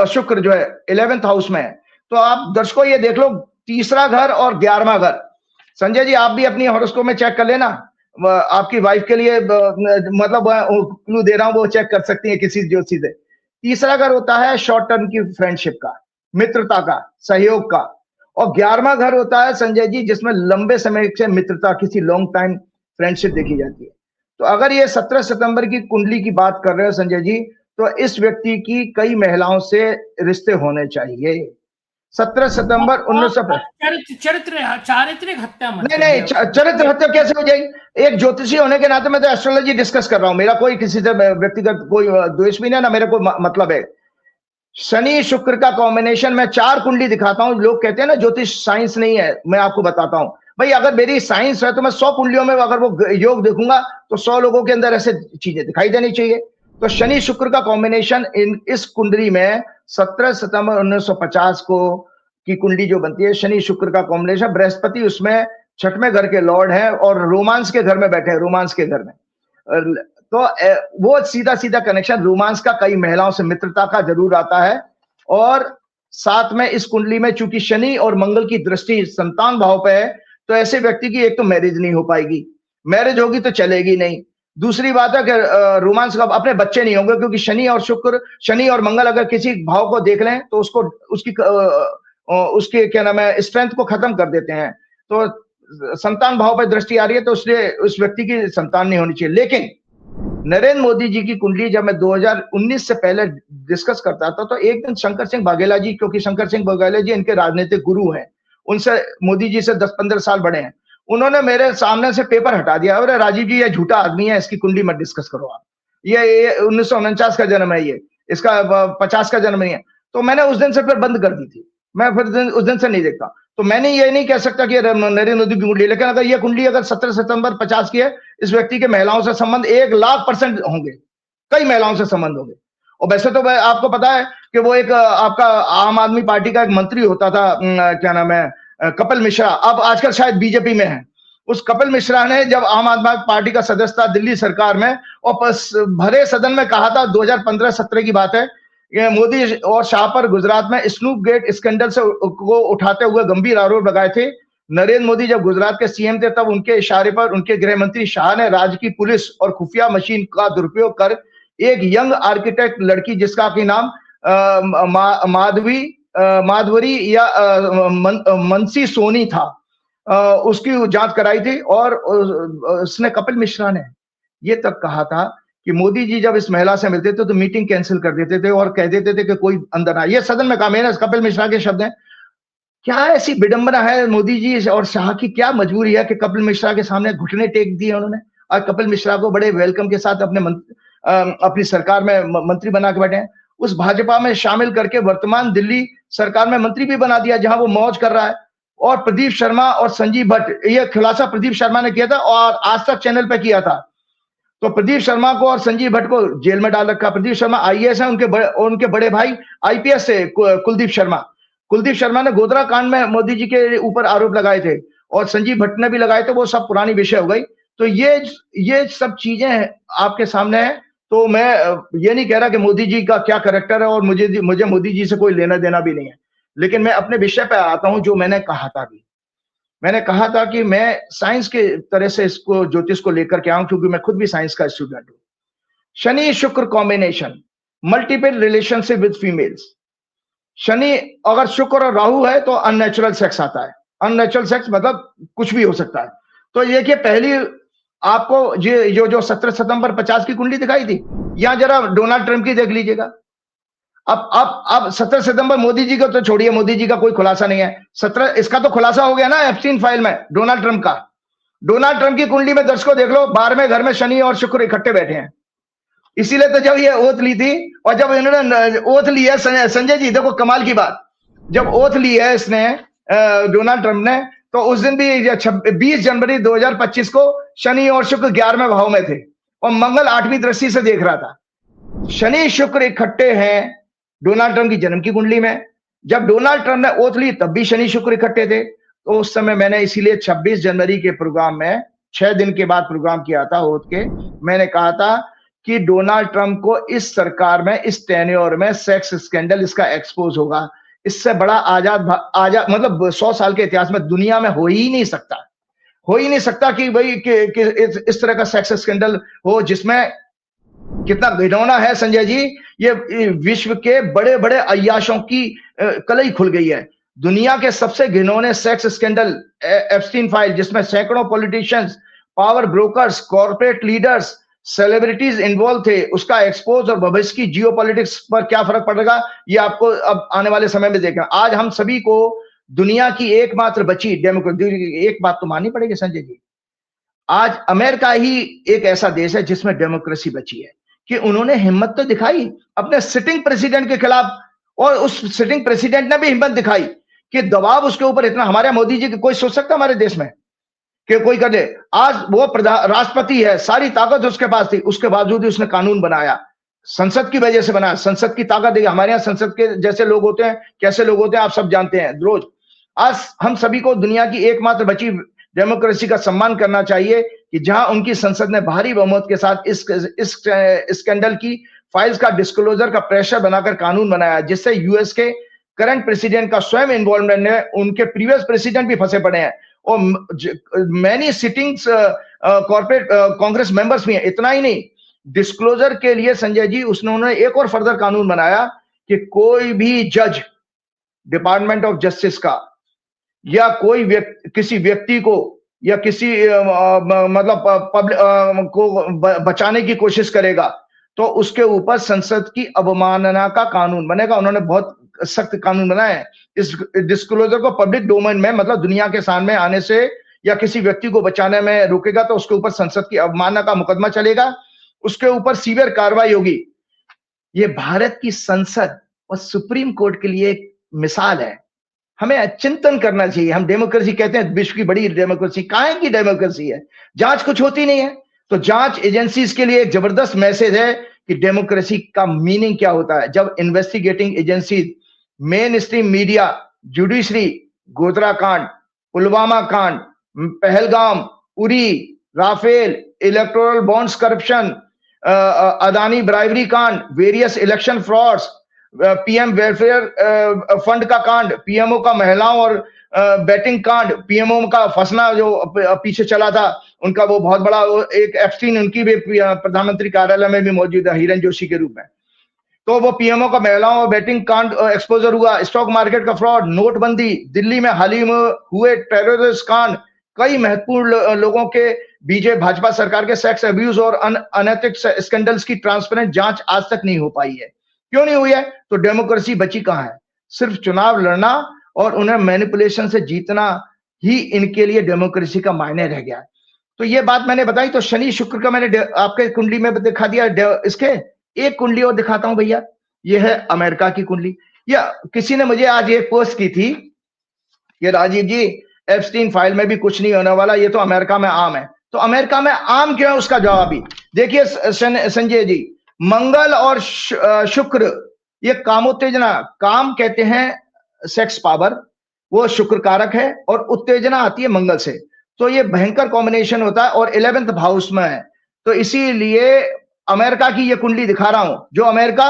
शुक्र जो है 11th हाउस में है। तो आप दर्शकों ये देख लो, तीसरा घर और 11वां घर। संजय जी आप भी अपनी हॉरोस्कोप में चेक कर लेना, आपकी वाइफ के लिए मतलब क्लू दे रहा हूं, वो चेक कर सकती है किसी ज्योतिषी से। तीसरा घर होता है शॉर्ट टर्म की फ्रेंडशिप का, मित्रता का, सहयोग का। और 11वां घर होता है संजय जी जिसमें लंबे समय से मित्रता, किसी लॉन्ग टाइम फ्रेंडशिप देखी जाती है। तो अगर ये 17 सितंबर की कुंडली की बात कर रहे हो संजय जी, तो इस व्यक्ति की कई महिलाओं से रिश्ते होने चाहिए। 17 सितंबर 1950। चारित्रिक हत्या मत नहीं, चरित्र हत्या कैसे हो जाएगी? एक ज्योतिषी होने के नाते मैं तो एस्ट्रोलॉजी डिस्कस कर रहा हूं, मेरा कोई किसी से व्यक्तिगत कोई द्वेष भी नहीं ना, मेरा कोई मतलब है। शनि शुक्र का कॉम्बिनेशन में 4 कुंडली दिखाता हूं। लोग कहते हैं ना ज्योतिष साइंस नहीं है, मैं आपको बताता हूं भाई, अगर मेरी साइंस है तो मैं 100 कुंडलियों में अगर वो योग देखूंगा तो 100 लोगों के अंदर ऐसे चीजें दिखाई देनी चाहिए। तो शनि शुक्र का कॉम्बिनेशन इस कुंडली में 17 सितंबर 1950 को की कुंडली जो बनती है, शनि शुक्र का कॉम्बिनेशन, बृहस्पति उसमें 6वें घर के लॉर्ड है और रोमांस के घर में बैठे हैं, रोमांस के घर में। तो वो सीधा सीधा कनेक्शन रोमांस का, कई महिलाओं से मित्रता का जरूर आता है। और साथ में इस कुंडली में चूंकि शनि और मंगल की दृष्टि संतान भाव पे है, तो ऐसे व्यक्ति की एक तो मैरिज नहीं हो पाएगी, मैरिज होगी तो चलेगी नहीं। दूसरी बात है कि रोमांस का अपने बच्चे नहीं होंगे, क्योंकि शनि और मंगल अगर किसी भाव को देख लें तो उसको उसके क्या नाम है स्ट्रेंथ को खत्म कर देते हैं। तो संतान भाव पर दृष्टि आ रही है, तो उसलिए उस व्यक्ति की संतान नहीं होनी चाहिए। लेकिन नरेंद्र मोदी जी की कुंडली जब मैं 2019 से पहले डिस्कस करता था, तो एक दिन शंकर सिंह वाघेला जी, क्योंकि शंकर सिंह वाघेला जी इनके राजनीतिक गुरु हैं, उनसे मोदी जी से 10-15 साल बड़े हैं, उन्होंने मेरे सामने से पेपर हटा दिया, अरे राजीव जी ये झूठा आदमी है, इसकी कुंडली मत डिस्कस करो आप, ये 1949 का जन्म है, ये इसका 50 का जन्म नहीं है। तो मैंने उस दिन से फिर बंद कर दी थी, मैं फिर उस दिन से नहीं देखता। तो मैंने ये नहीं कह सकता कि नरेंद्र मोदी की कुंडली, लेकिन अगर ये कुंडली अगर 17 सितंबर 50 की है, इस व्यक्ति के महिलाओं से संबंध 1,00,000% होंगे, कई महिलाओं से संबंध होंगे। और वैसे तो आपको पता है कि वो एक आपका आम आदमी पार्टी का एक मंत्री होता था, क्या नाम है, कपिल मिश्रा, अब आजकल शायद बीजेपी में है। उस कपिल मिश्रा ने जब आम आदमी पार्टी का सदस्य था दिल्ली सरकार में और भरे सदन में कहा था, 2015-17 की बात है, ये मोदी और शाह पर गुजरात में स्नूप गेट स्कैंडल से को उठाते हुए गंभीर आरोप लगाए थे। नरेंद्र मोदी जब गुजरात के सीएम थे तब उनके इशारे पर उनके गृह मंत्री शाह ने राज्य की पुलिस और खुफिया मशीन का दुरुपयोग कर एक यंग आर्किटेक्ट लड़की जिसका की नाम माधवरी या मनसी सोनी था, उसकी जांच कराई थी। और उसने कपिल मिश्रा ने ये तक कहा था कि मोदी जी जब इस महिला से मिलते थे तो मीटिंग कैंसिल कर देते थे और कह देते थे कि कोई अंदर आए। ये सदन में कहा मैंने, कपिल मिश्रा के शब्द हैं। क्या ऐसी विडंबना है मोदी जी और शाह की, क्या मजबूरी है कि कपिल मिश्रा के सामने घुटने टेक दिए उन्होंने और कपिल मिश्रा को बड़े वेलकम के साथ अपनी सरकार में मंत्री बना के बैठे हैं। उस भाजपा में शामिल करके वर्तमान दिल्ली सरकार में मंत्री भी बना दिया जहां वो मौज कर रहा है। और प्रदीप शर्मा और संजीव भट्ट, ये खुलासा प्रदीप शर्मा ने किया था और आज तक चैनल पे किया था। तो प्रदीप शर्मा को और संजीव भट्ट को जेल में डाल रखा। प्रदीप शर्मा आईएएस है, उनके बड़े भाई आईपीएस से कुलदीप शर्मा ने गोधरा कांड में मोदी जी के ऊपर आरोप लगाए थे और संजीव भट्ट ने भी लगाए थे, वो सब पुरानी विषय हो गई। तो ये सब चीजें आपके सामने है। तो मैं ये नहीं कह रहा कि मोदी जी का क्या कैरेक्टर है और मुझे मोदी जी से कोई लेना देना भी नहीं है, लेकिन मैं अपने विषय पे आता हूं। जो मैंने कहा था भी, मैंने कहा था कि मैं साइंस के तरह से इसको ज्योतिष को लेकर के आऊं क्योंकि मैं खुद भी साइंस का स्टूडेंट हूं। शनि शुक्र combination, multiple relationship with females. Shani अगर शुक्र और राहु है तो अननेचुरल सेक्स आता है। अननेचुरल सेक्स मतलब कुछ भी हो सकता है। तो देखिए पहली आपको जो 17 सितंबर 50 की कुंडली दिखाई थी, यहां जरा डोनाल्ड ट्रंप की देख लीजिएगा। अब 17 सितंबर मोदी जी को तो छोड़िए, मोदी जी का कोई खुलासा नहीं है। 17 इसका तो खुलासा हो गया ना एप्स्टीन फाइल में, डोनाल्ड ट्रंप का। डोनाल्ड ट्रंप की कुंडली में दर्शकों देख लो, 12वें घर में शनि और शुक्र इकट्ठे बैठे हैं। इसीलिए तो जब ये ओथ ली थी और जब इन्होंने ओथ ली है, संजय जी देखो कमाल की बात, जब ओथ ली है इसने डोनाल्ड ट्रंप ने, तो उस दिन भी 20 जनवरी 2025 को शनि और शुक्र 11वें भाव में थे और मंगल 8वीं दृष्टि से देख रहा था। शनि शुक्र इकट्ठे हैं डोनाल्ड ट्रंप की जन्म की कुंडली में। जब डोनाल्ड ट्रंप ने ओथ ली तब भी शनि शुक्र इकट्ठे थे। तो उस समय मैंने इसीलिए 26 जनवरी के प्रोग्राम में 6 दिन के बाद प्रोग्राम किया था ओथ के, मैंने कहा था कि डोनाल्ड ट्रंप को इस सरकार में, इस टेन्योर में सेक्स स्कैंडल इसका एक्सपोज होगा। इससे बड़ा आजाद मतलब 100 साल के इतिहास में दुनिया में हो ही नहीं सकता कि भाई इस तरह का सेक्स स्कैंडल हो जिसमें कितना घिनौना है संजय जी। ये विश्व के बड़े बड़े अय्याशों की कलई खुल गई है। दुनिया के सबसे घिनौने सेक्स स्कैंडल एप्स्टीन फाइल, जिसमें सैकड़ों politicians, power brokers, corporate leaders, celebrities involve थे, उसका एक्सपोज और भविष्य की जियोपॉलिटिक्स पर क्या फर्क पड़ेगा ये आपको अब आने वाले समय में देखना। आज हम सभी को दुनिया की एकमात्र बची डेमोक्रेसी, एक बात तो माननी पड़ेगी संजय जी, आज अमेरिका ही एक ऐसा देश है जिसमें डेमोक्रेसी बची है कि उन्होंने हिम्मत तो दिखाई अपने सिटिंग प्रेसिडेंट के खिलाफ, और उस सिटिंग प्रेसिडेंट ने भी हिम्मत दिखाई कि दबाव उसके ऊपर इतना, हमारे मोदी जी कोई सोच सकता हमारे देश में कि कोई कर दे। आज वो राष्ट्रपति है, सारी ताकत उसके पास थी, उसके बावजूद ही उसने कानून बनाया, संसद की वजह से बनाया। संसद की ताकत देखिए, हमारे यहाँ संसद के जैसे लोग होते हैं, कैसे लोग होते हैं आप सब जानते हैं रोज। आज हम सभी को दुनिया की एकमात्र बची डेमोक्रेसी का सम्मान करना चाहिए कि जहां उनकी संसद ने भारी बहुमत के साथ इस स्कैंडल की फाइल्स का डिस्क्लोजर का प्रेशर बनाकर कानून बनाया, जिससे यूएस के करंट प्रेसिडेंट का स्वयं इन्वॉल्वमेंट है, उनके प्रीवियस प्रेसिडेंट भी फंसे पड़े हैं और many sittings corporate Congress members भी हैं। इतना ही नहीं, डिस्क्लोजर के लिए संजय जी उन्होंने एक और फर्दर कानून बनाया कि कोई भी जज डिपार्टमेंट ऑफ जस्टिस का या कोई किसी व्यक्ति को या किसी मतलब पब्लिक को बचाने की कोशिश करेगा तो उसके ऊपर संसद की अवमानना का कानून बनेगा। उन्होंने बहुत सख्त कानून बनाए हैं। इस डिस्क्लोजर को पब्लिक डोमेन में, मतलब दुनिया के सामने आने से या किसी व्यक्ति को बचाने में रोकेगा तो उसके ऊपर संसद की अवमानना का मुकदमा चलेगा, उसके ऊपर सीवियर कार्रवाई होगी। ये भारत की संसद और सुप्रीम कोर्ट के लिए एक मिसाल है। हमें चिंतन करना चाहिए। हम डेमोक्रेसी कहते हैं, विश्व की बड़ी डेमोक्रेसी, काहे की डेमोक्रेसी है? जांच कुछ होती नहीं है। तो जांच एजेंसीज के लिए एक जबरदस्त मैसेज है कि डेमोक्रेसी का मीनिंग क्या होता है। जब investigating agency, mainstream media, judiciary, Godhra कांड, पुलवामा कांड, Pahalgam Uri, Rafale, electoral bonds corruption, Adani bribery कांड, various election frauds, PM welfare fund का कांड, पीएमओ का महिलाओं और बैटिंग कांड, पीएमओ का फंसना जो पीछे चला था उनका, वो बहुत बड़ा एक एप्स्टीन उनकी भी प्रधानमंत्री कार्यालय में भी मौजूद है हिरन जोशी के रूप में। तो वो पीएमओ का महिलाओं और बैटिंग कांड एक्सपोजर हुआ, स्टॉक मार्केट का फ्रॉड, नोटबंदी, दिल्ली में हाल ही में हुए टेररिस्ट कांड, कई महत्वपूर्ण लोगों के बीजेपी भाजपा सरकार के सेक्स अब्यूज और अनैतिक स्कैंडल्स की ट्रांसपेरेंट जांच आज तक नहीं हो पाई है। क्यों नहीं हुई है? तो डेमोक्रेसी बची कहां है? सिर्फ चुनाव लड़ना और उन्हें मैनिपुलेशन से जीतना ही इनके लिए डेमोक्रेसी का मायने रह गया है। तो ये बात मैंने बताई। तो शनि शुक्र का मैंने आपके कुंडली में दिखा दिया। इसके एक कुंडली और दिखाता हूं भैया, ये है अमेरिका की कुंडली। या किसी ने मुझे आज एक पोस्ट की थी कि राजीव जी एप्स्टीन फाइल में भी कुछ नहीं होने वाला, ये तो अमेरिका में आम है। तो अमेरिका में आम क्यों है उसका जवाब ही देखिए संजय जी। मंगल और शुक्र ये कामोत्तेजना, काम कहते हैं सेक्स पावर, वो शुक्र कारक है और उत्तेजना आती है मंगल से। तो ये भयंकर कॉम्बिनेशन होता है और 11th हाउस में है। तो इसीलिए अमेरिका की ये कुंडली दिखा रहा हूं। जो अमेरिका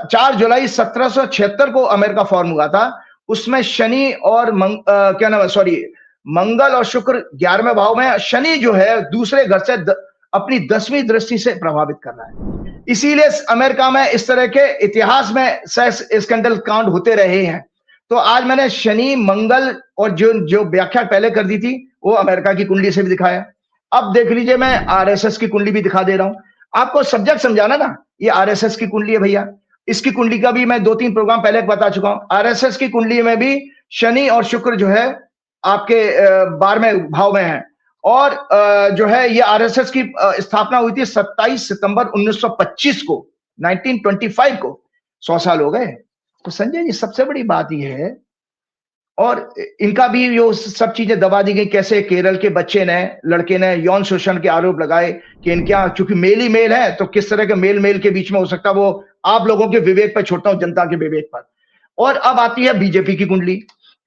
4 जुलाई 1776 को अमेरिका फॉर्म हुआ था, उसमें शनि और क्या नाम है, सॉरी, मंगल और शुक्र 11वें भाव में। शनि जो है दूसरे घर से अपनी 10वीं दृष्टि से प्रभावित कर रहा है। इसीलिए अमेरिका में इस तरह के इतिहास में सेक्स स्कैंडल कांड होते रहे हैं। तो आज मैंने शनि, मंगल और जो व्याख्या पहले कर दी थी वो अमेरिका की कुंडली से भी दिखाया। अब देख लीजिए, मैं आरएसएस की कुंडली भी दिखा दे रहा हूं आपको। सब्जेक्ट समझाना ना, ये आरएसएस की कुंडली है भैया। इसकी कुंडली का भी मैं 2-3 प्रोग्राम पहले बता चुका हूं। आरएसएस की कुंडली में भी शनि और शुक्र जो है आपके 12वें भाव में है। और जो है ये आरएसएस की स्थापना हुई थी 27 सितंबर 1925 को, 1925 को। 100 साल हो गए। तो संजय जी सबसे बड़ी बात यह है, और इनका भी जो सब चीजें दबा दी गई। कैसे केरल के बच्चे ने, लड़के ने यौन शोषण के आरोप लगाए कि इनके यहाँ चूंकि मेल ही मेल है, तो किस तरह के मेल के बीच में हो सकता, वो आप लोगों के विवेक पर छोड़ता हूं, जनता के विवेक पर। और अब आती है बीजेपी की कुंडली।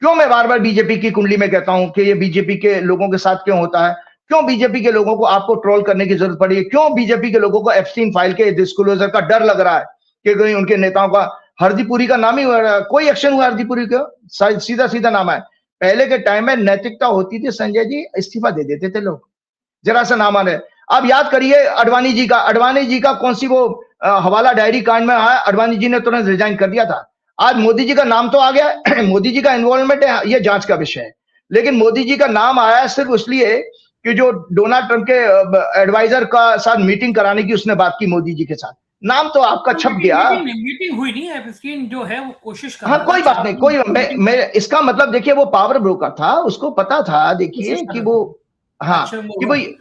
क्यों मैं बार बार बीजेपी की कुंडली में कहता हूं कि ये बीजेपी के लोगों के साथ क्यों होता है? क्यों बीजेपी के लोगों को आपको ट्रोल करने की जरूरत पड़ी है? क्यों बीजेपी के लोगों को एप्स्टीन फाइल के डिस्क्लोजर का डर लग रहा है कि कहीं उनके नेताओं का, हरदीपुरी का नाम ही कोई एक्शन हुआ हरदीपुरी का? सीधा सीधा नाम है। पहले के टाइम में नैतिकता होती थी संजय जी, इस्तीफा दे देते थे लोग, जरा सा नाम आने। अब याद करिए अडवाणी जी का कौन सी वो हवाला डायरी कांड में आया, अडवाणी जी ने तुरंत रिजाइन कर दिया था। आज मोदी जी का नाम तो आ गया, मोदी जी का इन्वॉल्वमेंट है, ये जांच का विषय है। लेकिन मोदी जी का नाम आया सिर्फ इसलिए कि जो डोनाल्ड ट्रंप के एडवाइजर का साथ मीटिंग कराने की उसने बात की मोदी जी के साथ, नाम तो आपका छप गया। मीटिंग हुई नहीं, एप्स्टीन जो है वो कोशिश कर, हाँ कोई बात नहीं, कोई मैं इसका मतलब देखिए वो पावर ब्रोकर था, उसको पता था देखिए कि वो, हाँ कि भाई,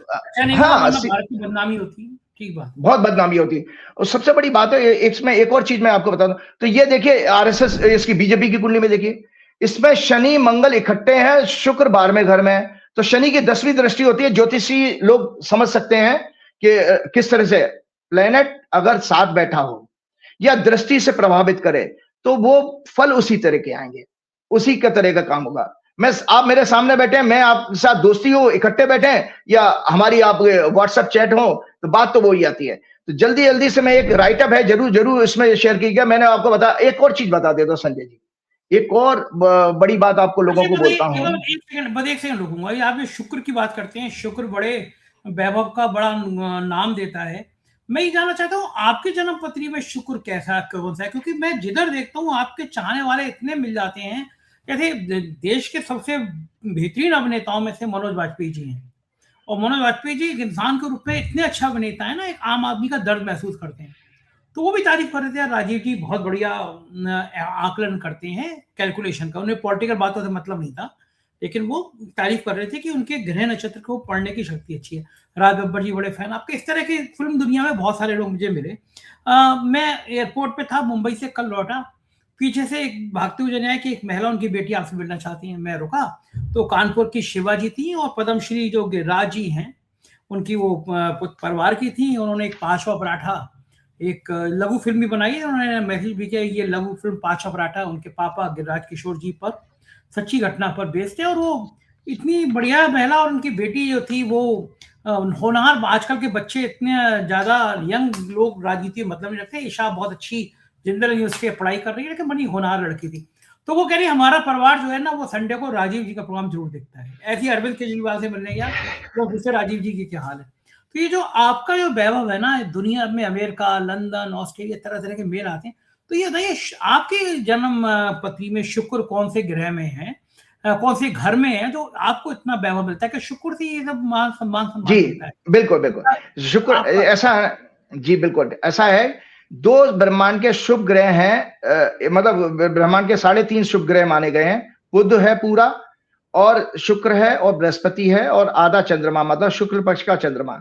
हाँ भारत की बदनामी होती, ठीक बात, बहुत बदनामी होती है। और सबसे बड़ी बात है इसमें एक और चीज मैं आपको बता दूं, तो ये देखिए आरएसएस इसकी बीजेपी की कुंडली में देखिए, इसमें शनि मंगल इकट्ठे हैं, शुक्र 12वें घर में है। तो शनि की 10वीं दृष्टि होती है। ज्योतिषी लोग समझ सकते हैं कि किस तरह से प्लेनेट अगर साथ बैठा हो या दृष्टि से प्रभावित करे तो वो फल उसी तरह के आएंगे, उसी का तरह का काम होगा। आप मेरे सामने बैठे हैं, मैं आपके साथ दोस्ती हो, इकट्ठे बैठे हैं, या हमारी आप व्हाट्सएप चैट हो, तो बात तो वही आती है। तो जल्दी जल्दी से मैं एक राइटअप है जरूर इसमें शेयर कीजिएगा। मैंने आपको एक और चीज बता देता हूं संजय जी, एक और बड़ी बात आपको लोगों को बोलता हूं। एक सेकंड रुकूंगा। आप शुक्र की बात करते हैं, शुक्र बड़े वैभव का बड़ा नाम देता है। मैं ये जानना चाहता हूँ आपके जन्म पत्री में शुक्र कैसा कौन सा है? क्योंकि मैं जिधर देखता हूँ आपके चाहने वाले इतने मिल जाते हैं। जैसे देश के सबसे बेहतरीन अभिनेताओं में से मनोज वाजपेयी जी हैं, और मनोज वाजपेयी जी एक इंसान के रूप में इतने अच्छा अभिनेता है ना, एक आम आदमी का दर्द महसूस करते हैं। तो वो भी तारीफ कर रहे थे, राजीव जी बहुत बढ़िया आकलन करते हैं कैलकुलेशन का, उन्हें पॉलिटिकल बातों से मतलब नहीं था, लेकिन वो तारीफ कर रहे थे कि उनके ग्रह नक्षत्र को पढ़ने की शक्ति अच्छी है। राज बब्बर जी बड़े फैन आपके। इस तरह की फिल्म दुनिया में बहुत सारे लोग मुझे मिले। मैं एयरपोर्ट पे था, मुंबई से कल लौटा, पीछे से एक भागते हुए जने आए कि एक महिला उनकी बेटी आपसे मिलना चाहती है। मैं रुका तो कानपुर की शिवाजी थी और पद्मश्री जो गिरिराज जी हैं उनकी वो परिवार की थी। उन्होंने एक 5वां पराठा, एक लघु फिल्म भी बनाई है, उन्होंने मैसेज भी किया, ये लघु फिल्म 5वां पराठा उनके पापा गिरिराज किशोर जी पर सच्ची घटना पर बेस्ड है। और वो इतनी बढ़िया महिला, और उनकी बेटी जो थी वो होनहार। आजकल के बच्चे इतने ज्यादा यंग लोग राजनीति में मतलब नहीं रखते। ईशा बहुत अच्छी जनरल यूनिवर्सिटी में पढ़ाई कर रही है, लेकिन बड़ी होनहार लड़की थी। तो वो कह रही हमारा परिवार जो है ना, वो संडे को राजीव जी का प्रोग्राम जरूर देखता है। ऐसे ही अरविंद केजरीवाल से मिलने गया तो उससे राजीव जी की क्या हाल है। तो ये जो आपका जो वैभव है ना, दुनिया में अमेरिका, लंदन, ऑस्ट्रेलिया, तरह तरह के मेल आते हैं। तो ये बताइए, आपके जन्म पत्री में शुक्र कौन से ग्रह में है, कौन से घर में है, जो आपको इतना वैभव मिलता है कि शुक्र से ये सब मान सम्मान जी मिलता है? बिल्कुल बिल्कुल, शुक्र ऐसा है जी, बिल्कुल ऐसा है। दो ब्रह्मांड के शुभ ग्रह हैं, मतलब ब्रह्मांड के 3.5 शुभ ग्रह माने गए हैं। बुध है पूरा, और शुक्र है, और बृहस्पति है, और आधा चंद्रमा, मतलब शुक्ल पक्ष का चंद्रमा।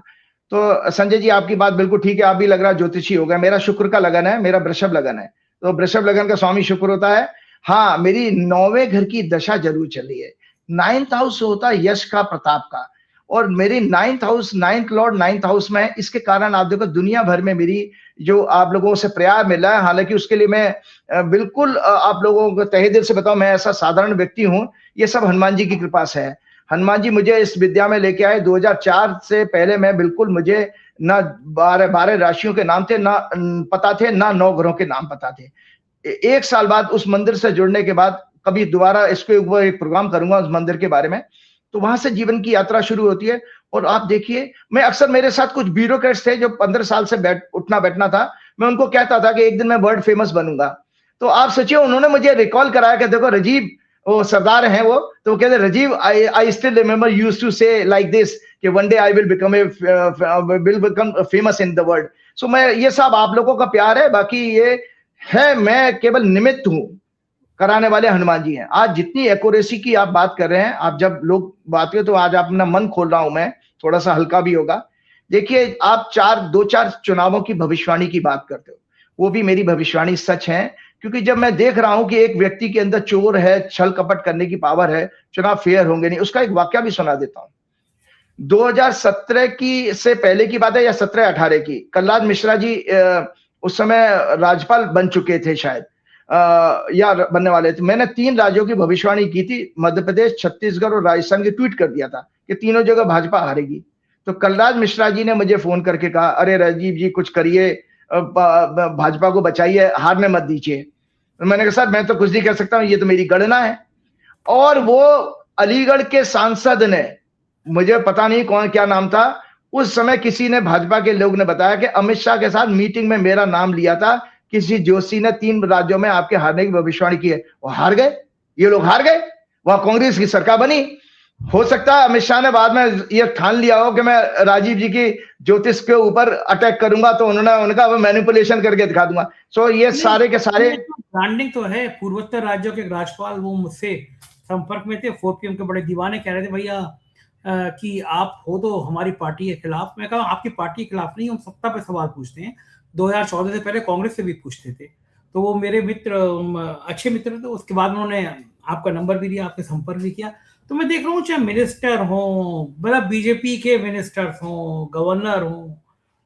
तो संजय जी आपकी बात बिल्कुल ठीक है, आप भी लग रहा ज्योतिषी हो गए। मेरा शुक्र का लगन है, मेरा वृषभ लगन है, तो वृषभ लगन का स्वामी शुक्र होता है। हाँ, मेरी 9वें घर की दशा जरूर चल रही है। 9th हाउस होता है यश का, प्रताप का, और मेरी 9th house, 9th Lord 9th house में है। इसके कारण आप देखो दुनिया भर में मेरी जो आप लोगों से प्यार मिला है, हालांकि उसके लिए मैं बिल्कुल आप लोगों को तहे दिल से बताऊं, मैं ऐसा साधारण व्यक्ति हूं, ये सब हनुमान जी की कृपा से है। हनुमान जी मुझे इस विद्या में लेके आए 2004 से पहले। मैं बिल्कुल, मुझे ना 12 राशियों के नाम थे, ना पता थे, ना 9 ग्रहों के नाम पता थे। 1 साल बाद उस मंदिर से जुड़ने के बाद, कभी दोबारा इसके ऊपर एक प्रोग्राम करूंगा उस मंदिर के बारे में, तो वहां से जीवन की यात्रा शुरू होती है। और आप देखिए, मैं अक्सर, मेरे साथ कुछ ब्यूरोक्रेट्स थे जो 15 साल से उठना बैठना था, मैं उनको कहता था कि एक दिन मैं वर्ल्ड फेमस बनूंगा। तो आप सोचिए, उन्होंने मुझे रिकॉल कराया कि देखो राजीव, वो सरदार हैं वो, तो वो कहते Rajiv, I still remember you used to say like this कि one day I will become famous in the world. So मैं, ये सब आप लोगों का प्यार है, बाकी ये है, मैं केवल निमित्त हूं, कराने वाले हनुमान जी हैं। आज जितनी एक्यूरेसी की आप बात कर रहे हैं, आप जब लोग बात करें, तो आज अपना मन खोल रहा हूं मैं, थोड़ा सा हल्का भी होगा। देखिए, आप 2-4 चुनावों की भविष्यवाणी की बात करते हो, वो भी मेरी भविष्यवाणी सच है, क्योंकि जब मैं देख रहा हूं कि एक व्यक्ति के अंदर चोर है, छल कपट करने की पावर है, चुनाव फेयर होंगे नहीं। उसका एक वाक्य भी सुना देता हूं। 2017 की से पहले की बात है, या 17-18 की, कलराज मिश्रा जी उस समय राज्यपाल बन चुके थे शायद, या बनने वाले थे। मैंने 3 राज्यों की भविष्यवाणी की थी, मध्य प्रदेश, छत्तीसगढ़ और राजस्थान की, ट्वीट कर दिया था कि तीनों जगह भाजपा हारेगी। तो कलराज मिश्रा जी ने मुझे फोन करके कहा, अरे राजीव जी कुछ करिए, भाजपा को बचाइए, हारने मत दीजिए। तो मैंने कहा सर, मैं तो कुछ नहीं कर सकता हूं, ये तो मेरी गणना है। और वो अलीगढ़ के सांसद ने, मुझे पता नहीं कौन, क्या नाम था उस समय, किसी ने, भाजपा के लोग ने बताया कि अमित शाह के साथ मीटिंग में मेरा नाम लिया था, किसी जोशी ने 3 राज्यों में आपके हारने की भविष्यवाणी की है। वो हार गए, ये लोग हार गए, वहां कांग्रेस की सरकार बनी। हो सकता है अमित शाह ने बाद में ये ठान लिया हो कि मैं राजीव जी की ज्योतिष के ऊपर अटैक करूंगा, तो उन्होंने उनका मैनिपुलेशन करके दिखा दूंगा। सो ये सारे के सारे ब्रांडिंग तो है। पूर्वोत्तर राज्यों के राज्यपाल वो मुझसे संपर्क में थे, 4 PM के बड़े दीवाने, कह रहे थे भैया कि आप हो तो हमारी पार्टी के खिलाफ। मैं कहा आपकी पार्टी के खिलाफ नहीं, हम सत्ता पे सवाल पूछते हैं। 2014 से पहले कांग्रेस से भी पूछते थे। तो वो मेरे मित्र, अच्छे मित्र थे। उसके बाद उन्होंने आपका नंबर भी दिया, आपके संपर्क भी किया। तो मैं देख रहा हूँ, चाहे मिनिस्टर हो, मतलब बीजेपी के मिनिस्टर्स हो, गवर्नर हो,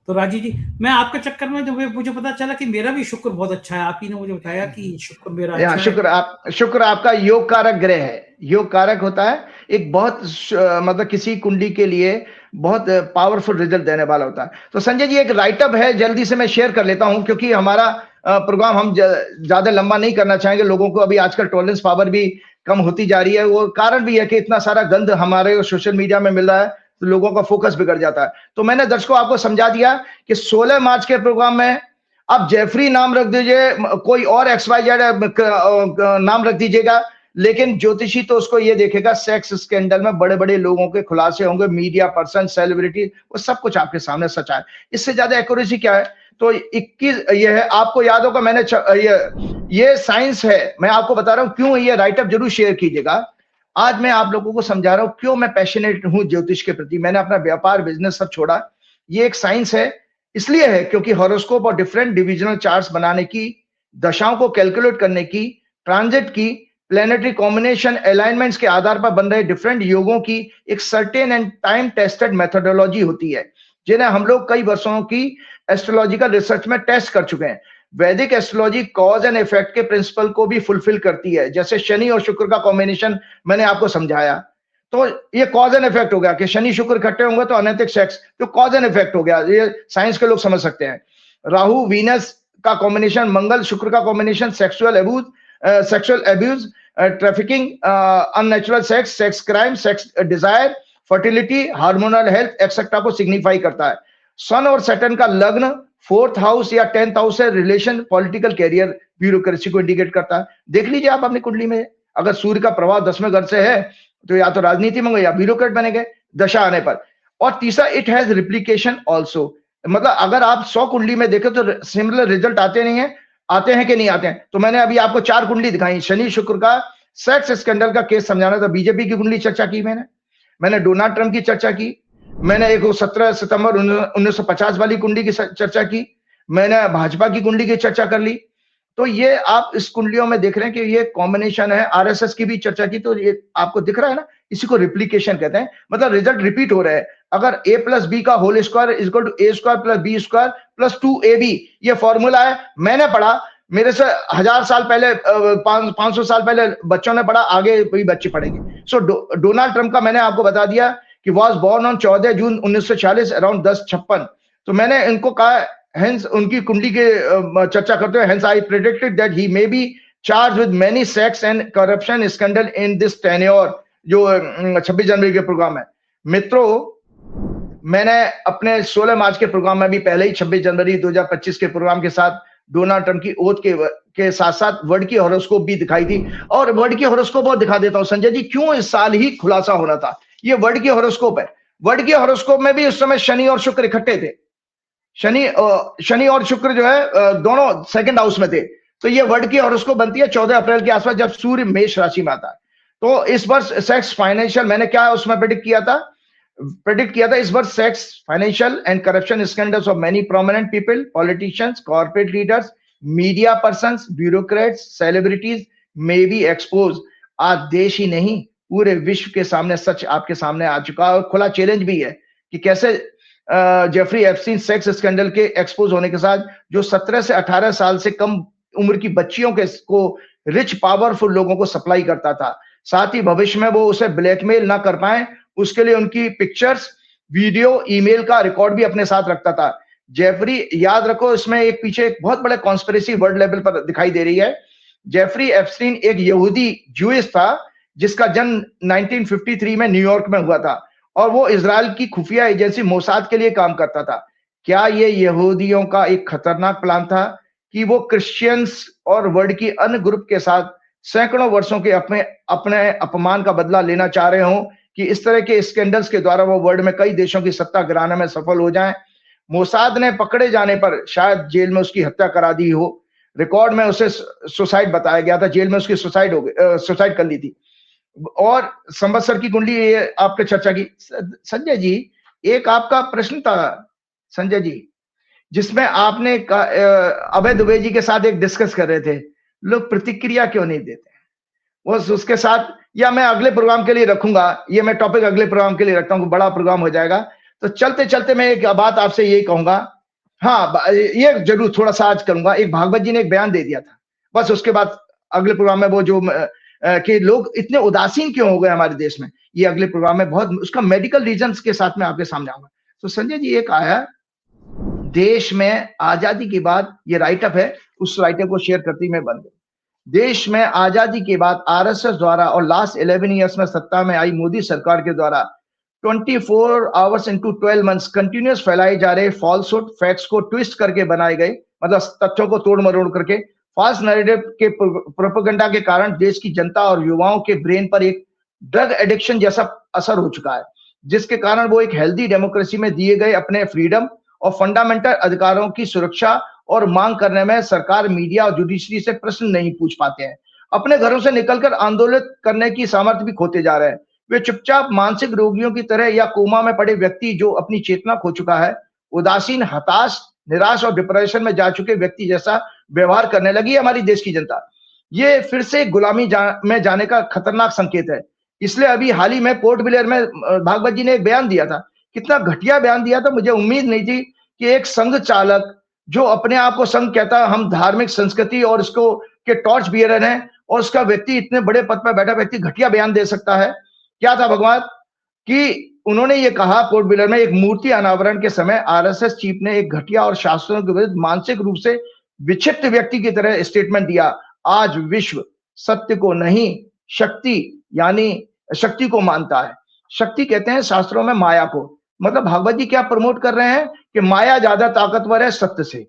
तो राजीव जी, मैं आपके चक्कर में, जब मुझे पता चला कि मेरा भी शुक्र बहुत अच्छा है, आप ही ने मुझे बताया कि शुक्र मेरा अच्छा है। शुक्र आपका योग कारक ग्रह है। योग कारक होता है एक बहुत, मतलब किसी कुंडली के लिए बहुत पावरफुल रिजल्ट देने वाला होता है। तो संजय जी, एक राइटअप है, जल्दी से मैं शेयर कर लेता हूं, क्योंकि हमारा प्रोग्राम हम ज्यादा लंबा नहीं करना चाहेंगे। लोगों को अभी आजकल टॉलरेंस पावर भी कम होती जा रही है। वो कारण भी है कि इतना सारा गंद हमारे सोशल मीडिया में मिल रहा है, तो लोगों का फोकस बिगड़ जाता है। तो मैंने दर्शकों आपको समझा दिया कि 16 मार्च के प्रोग्राम में आप जेफरी नाम रख दीजिए, कोई और XYZ नाम रख दीजिएगा, लेकिन ज्योतिषी तो उसको ये देखेगा, सेक्स स्कैंडल में बड़े बड़े लोगों के खुलासे होंगे, मीडिया पर्सन, सेलिब्रिटी, वो सब कुछ आपके सामने सच है। इससे ज्यादा एक्यूरेसी क्या है? तो 21 ये है, आपको याद होगा, मैंने ये साइंस है। मैं आपको बता रहा हूं क्यों, ये राइटअप जरूर शेयर कीजिएगा। आज मैं आप लोगों को समझा रहा हूं क्यों मैं पैशनेट हूं ज्योतिष के प्रति। मैंने अपना व्यापार, बिजनेस सब छोड़ा। ये एक साइंस है, इसलिए है क्योंकि हॉरोस्कोप और डिफरेंट डिविजनल चार्ट्स बनाने की, दशाओं को कैलकुलेट करने की, ट्रांजिट की, प्लेनेटरी कॉम्बिनेशन, अलाइनमेंट्स के आधार पर बन रहे डिफरेंट योगों की एक certain and time tested methodology होती है, जिन्हें हम लोग कई वर्षों की एस्ट्रोलॉजिकल रिसर्च में टेस्ट कर चुके हैं। वैदिक एस्ट्रोलॉजी कॉज एंड इफेक्ट के प्रिंसिपल को भी फुलफिल करती है, जैसे शनि और शुक्र का कॉम्बिनेशन मैंने आपको समझाया। तो ये कॉज एंड इफेक्ट हो गया कि शनि शुक्र इकट्ठे होंगे तो अनैतिक सेक्स, तो कॉज एंड इफेक्ट हो गया, ये साइंस के लोग समझ सकते हैं। राहु वीनस का कॉम्बिनेशन, मंगल शुक्र का combination, sexual abuse, trafficking, unnatural sex, sex crime, sex Dzire, fertility, hormonal health etcetera को सिग्निफाई करता है। सन और सैटर्न का लग्न 4th हाउस या 10th हाउस से रिलेशन, पॉलिटिकल कैरियर, ब्यूरोक्रेसी को इंडिकेट करता है। देख लीजिए आप अपनी कुंडली में, अगर सूर्य का प्रभाव 10वें घर से है तो या तो राजनीति में या ब्यूरोक्रेट बनेंगे दशा आने पर। और तीसरा, इट हैज रिप्लीकेशन ऑल्सो, मतलब अगर आप 100 कुंडली में देखें तो सिमिलर रिजल्ट आते नहीं है, आते हैं कि नहीं आते हैं। तो मैंने अभी आपको 4 कुंडली दिखाई, शनि शुक्र का सेक्स स्कैंडल का केस समझाना था, बीजेपी की कुंडली चर्चा की मैंने डोनाल्ड ट्रंप की चर्चा की, मैंने एक 17 सितंबर 1950 वाली कुंडली की चर्चा की, मैंने भाजपा की कुंडली की चर्चा कर ली। तो ये आप इस कुंडलियों में देख रहे हैं कि ये कॉम्बिनेशन है। आरएसएस की भी चर्चा की, तो ये आपको दिख रहा है ना, इसी को रिप्लीकेशन कहते हैं, मतलब रिजल्ट रिपीट हो रहे हैं। अगर a प्लस बी का whole square is equal to a square plus b square plus 2ab, ये फॉर्मूला है, मैंने पढ़ा, मेरे से 1000 साल पहले, 500 साल पहले बच्चों ने पढ़ा, आगे कोई बच्चे पढ़ेंगे। सो डोनाल्ड ट्रंप का मैंने आपको बता दिया कि was born on 14 June 1946 around 10:56। तो मैंने इनको कहा, हेंस उनकी कुंडली के चर्चा करते हुए, hence I predicted that he may be charge with many sex and corruption scandal in this tenure, जो 26 जनवरी के प्रोग्राम है। मित्रों, मैंने अपने 16 मार्च के प्रोग्राम में भी पहले ही 26 जनवरी 2025 के प्रोग्राम के साथ डोनाल्ड ट्रंप की ओथ के साथ साथ वर्ड की हॉरोस्कोप भी दिखाई थी। और वर्ड की हॉरोस्कोप और दिखा देता हूं संजय जी, क्यों इस साल ही खुलासा होना था। ये वर्ड की हॉरोस्कोप है, वर्ड की हॉरोस्कोप में भी उस समय शनि और शुक्र इकट्ठे थे। शनि और शुक्र जो है दोनों सेकंड हाउस में थे। तो ये वर्ड की हॉरोस्कोप बनती है 14 अप्रैल के आसपास, जब सूर्य मेष राशि में आता है। तो इस वर्ष सेक्स, फाइनेंशियल, मैंने क्या उसमें प्रेडिक्ट किया था इस वर्ष sex, financial and corruption scandals of many prominent people, politicians, corporate leaders, media persons, bureaucrats, celebrities may be expose. आज देश ही नहीं पूरे विश्व के सामने सच आपके सामने आ चुका है, और खुला चैलेंज भी है कि कैसे जेफरी एप्स्टीन सेक्स स्कैंडल के एक्सपोज होने के साथ, जो 17 से 18 साल से कम उम्र की बच्चियों के को रिच पावरफुल लोगों को सप्लाई करता था। साथ ही भविष्य में वो उसे ब्लैकमेल ना कर पाए, उसके लिए उनकी पिक्चर्स, वीडियो, ईमेल का रिकॉर्ड भी अपने साथ रखता था। जेफरी, याद रखो, इसमें एक पीछे एक बहुत बड़े कॉन्स्पिरेसी वर्ल्ड लेवल पर दिखाई दे रही है। जेफरी एप्स्टीन एक यहूदी ज्यूइश था जिसका जन्म 1953 में न्यूयॉर्क में हुआ था, और वो इजराइल की खुफिया एजेंसी मोसाद के लिए काम करता था। क्या ये यहूदियों का एक खतरनाक प्लान था कि वो क्रिश्चियंस और वर्ल्ड की अन्य ग्रुप के साथ सैकड़ों वर्षों के अपने अपमान का बदला लेना चाह रहे हों, कि इस तरह के स्कैंडल्स के द्वारा वो वर्ल्ड में कई देशों की सत्ता गिराने में सफल हो जाएं। मोसाद ने पकड़े जाने पर शायद जेल में उसकी हत्या करा दी हो। रिकॉर्ड में उसे सुसाइड बताया गया था, जेल में उसकी सुसाइड कर ली थी। और संवत्सर की कुंडली ये आपने चर्चा की। संजय जी, एक आपका प्रश्न था संजय जी, जिसमें आपने अभय दुबे जी के साथ एक डिस्कस कर रहे थे, लोग प्रतिक्रिया क्यों नहीं देते। वो उसके साथ, या मैं अगले प्रोग्राम के लिए रखूंगा, ये मैं टॉपिक अगले प्रोग्राम के लिए रखता हूँ, बड़ा प्रोग्राम हो जाएगा। तो चलते चलते मैं एक बात आपसे यही कहूंगा, हाँ ये जरूर थोड़ा सा आज करूंगा। एक भागवत जी ने एक बयान दे दिया था, बस उसके बाद अगले प्रोग्राम में वो जो कि लोग इतने उदासीन क्यों हो गए हमारे देश में, ये अगले प्रोग्राम में बहुत उसका मेडिकल रीजंस के साथ में आपके सामने आऊंगा। तो संजय जी, एक आया देश में आजादी के बाद, ये राइटअप है, उस राइटअप को शेयर करती मैं बंद। देश में आजादी के बाद आरएसएस द्वारा और लास्ट 11 ईयर्स में सत्ता में आई मोदी सरकार के द्वारा 24 आवर्स इंटू 12 मंथ्स कंटिन्यूस फैलाए जा रहे फॉल्सहुड फैक्ट्स को ट्विस्ट करके बनाए गए, मतलब तथ्यों को तोड़ मरोड़ करके फॉल्स नैरेटिव के प्रोपेगेंडा के कारण देश की जनता और युवाओं के ब्रेन पर एक ड्रग एडिक्शन जैसा असर हो चुका है, जिसके कारण वो एक हेल्दी डेमोक्रेसी में दिए गए अपने फ्रीडम और फंडामेंटल अधिकारों की सुरक्षा और मांग करने में सरकार, मीडिया और जुडिशरी से प्रश्न नहीं पूछ पाते हैं। अपने घरों से निकलकर आंदोलन करने की सामर्थ्य भी खोते जा रहे हैं। वे चुपचाप मानसिक रोगियों की तरह या कोमा में पड़े व्यक्ति जो अपनी चेतना खो चुका है, उदासीन, हताश, निराश और डिप्रेशन में जा चुके व्यक्ति जैसा व्यवहार करने लगी है हमारी देश की जनता। ये फिर से गुलामी में जाने का खतरनाक संकेत है। इसलिए अभी हाल ही में पोर्ट ब्लेयर में भागवत जी ने एक बयान दिया था, कितना घटिया बयान दिया था। मुझे उम्मीद नहीं थी कि एक संघ चालक जो अपने आप को संघ कहता है, हम धार्मिक संस्कृति और इसको के टॉर्च बियरर हैं, और उसका व्यक्ति, इतने बड़े पद पर बैठा व्यक्ति घटिया बयान दे सकता है। क्या था भगवान कि उन्होंने ये कहा पोर्ट ब्लेयर में एक मूर्ति अनावरण के समय आरएसएस चीफ ने एक घटिया और शास्त्रों के विरुद्ध मानसिक रूप से विक्षिप्त व्यक्ति की तरह स्टेटमेंट दिया। आज विश्व सत्य को नहीं शक्ति यानी शक्ति को मानता है। शक्ति कहते हैं शास्त्रों में माया को। मतलब भागवत जी क्या प्रमोट कर रहे हैं कि माया ज्यादा ताकतवर है सत्य से,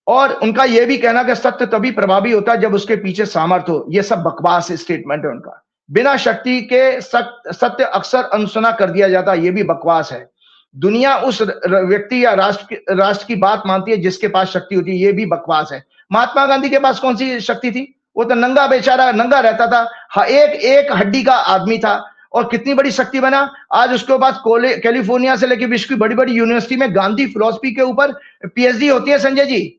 और उनका यह भी कहना कि सत्य तभी प्रभावी होता है जब उसके पीछे सामर्थ्य हो। यह सब बकवास स्टेटमेंट है उनका। बिना शक्ति के सत्य अक्सर अनसुना कर दिया जाता है, यह भी बकवास है। दुनिया उस व्यक्ति या राष्ट्र की बात मानती है जिसके पास शक्ति होती है, यह भी बकवास है। महात्मा गांधी के पास कौन सी शक्ति थी? वो तो नंगा बेचारा नंगा रहता था, एक हड्डी का आदमी था, और कितनी बड़ी शक्ति बना। आज उसके पास कैलिफोर्निया से लेकर विश्व की बड़ी बड़ी यूनिवर्सिटी में गांधी फिलॉसफी के ऊपर पीएचडी होती है संजय जी।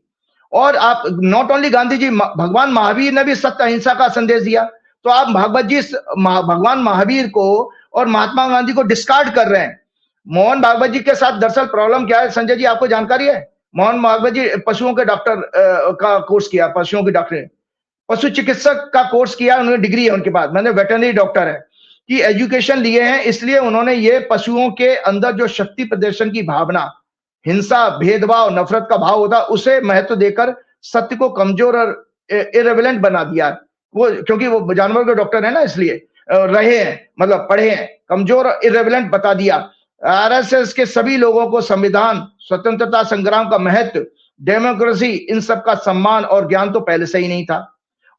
और आप नॉट ओनली गांधी जी, भगवान महावीर ने भी सत्य अहिंसा का संदेश दिया। तो आप भागवत जी भगवान महावीर को और महात्मा गांधी को डिस्कार्ड कर रहे हैं। मोहन भागवत जी के साथ दरअसल प्रॉब्लम क्या है संजय जी, आपको जानकारी है? मोहन भागवत जी पशुओं के डॉक्टर का कोर्स किया, पशुओं की डॉक्टर, पशु चिकित्सक का कोर्स किया, उन्होंने डिग्री है उनके पास, मैंने वेटरनरी डॉक्टर है कि एजुकेशन लिए हैं। इसलिए उन्होंने ये पशुओं के अंदर जो शक्ति प्रदर्शन की भावना, हिंसा, भेदभाव, नफरत का भाव होता, उसे महत्व देकर सत्य को कमजोर और इरेलेवेंट बना दिया। वो क्योंकि वो जानवर के डॉक्टर है ना, इसलिए रहे हैं, मतलब पढ़े हैं, कमजोर और इरेलेवेंट बता दिया। आरएसएस के सभी लोगों को संविधान, स्वतंत्रता संग्राम का महत्व, डेमोक्रेसी, इन सब का सम्मान और ज्ञान तो पहले से ही नहीं था।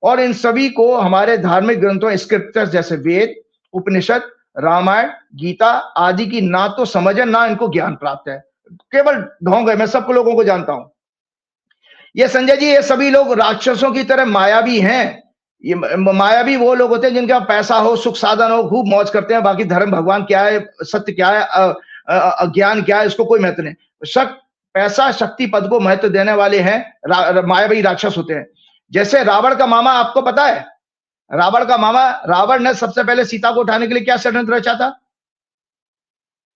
और इन सभी को हमारे धार्मिक ग्रंथों, स्क्रिप्चर्स जैसे वेद, उपनिषद, रामायण, गीता आदि की ना तो समझ है ना इनको ज्ञान प्राप्त है, केवल ढोंग है। मैं सब लोगों को जानता हूं। ये संजय जी, ये सभी लोग राक्षसों की तरह मायावी हैं। ये मायावी वो लोग होते हैं जिनका पैसा हो, सुख साधन हो, खूब मौज करते हैं, बाकी धर्म भगवान क्या है, सत्य क्या है, अज्ञान क्या है, इसको कोई महत्व नहीं। पैसा शक्ति पद को महत्व देने वाले हैं मायावी राक्षस होते हैं। जैसे रावण का मामा, आपको पता है रावण का मामा, रावण ने सबसे पहले सीता को उठाने के लिए क्या षड्यंत्र रचा था?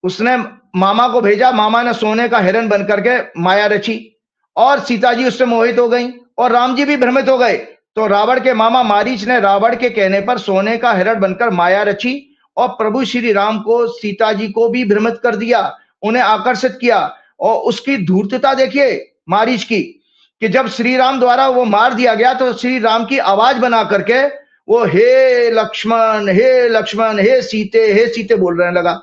उसने मामा को भेजा, मामा ने सोने का हिरण बनकर के माया रची और सीता जी उससे मोहित हो गई और राम जी भी भ्रमित हो गए। तो रावण के मामा मारीच ने रावण के कहने पर सोने का हिरण बनकर माया रची और प्रभु श्री राम को, सीता जी को भी भ्रमित कर दिया, उन्हें आकर्षित किया। और उसकी धूर्तता देखिए मारीच की, कि जब श्री राम द्वारा वो मार दिया गया तो श्री राम की आवाज बना करके वो हे लक्ष्मण, हे लक्ष्मण, हे सीते बोल रहे लगा,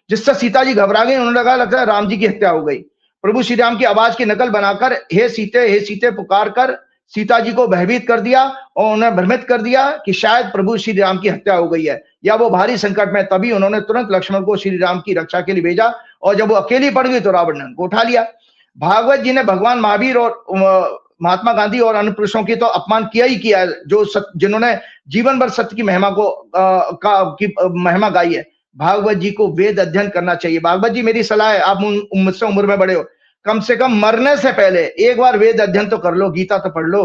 जिससे सीता जी घबरा गई। उन्हें लगा लगता है राम जी की हत्या हो गई। प्रभु श्री राम की आवाज की नकल बनाकर हे सीते पुकार कर सीता जी को भयभीत कर दिया और उन्हें भ्रमित कर दिया कि शायद प्रभु श्री राम की हत्या हो गई है या वो भारी संकट में। तभी उन्होंने तुरंत लक्ष्मण को श्री राम की रक्षा के लिए भेजा और जब वो अकेली पड़ गई तो रावण ने उनको उठा लिया। भागवत जी ने भगवान महावीर और महात्मा गांधी और अन्य पुरुषों की तो अपमान किया ही किया है, जो जिन्होंने जीवन भर सत्य की महिमा को महिमा गाई है। भागवत जी को वेद अध्ययन करना चाहिए। भागवत जी, मेरी सलाह है, आप मुझसे उम्र में बड़े हो, कम से कम मरने से पहले एक बार वेद अध्ययन तो कर लो, गीता तो पढ़ लो।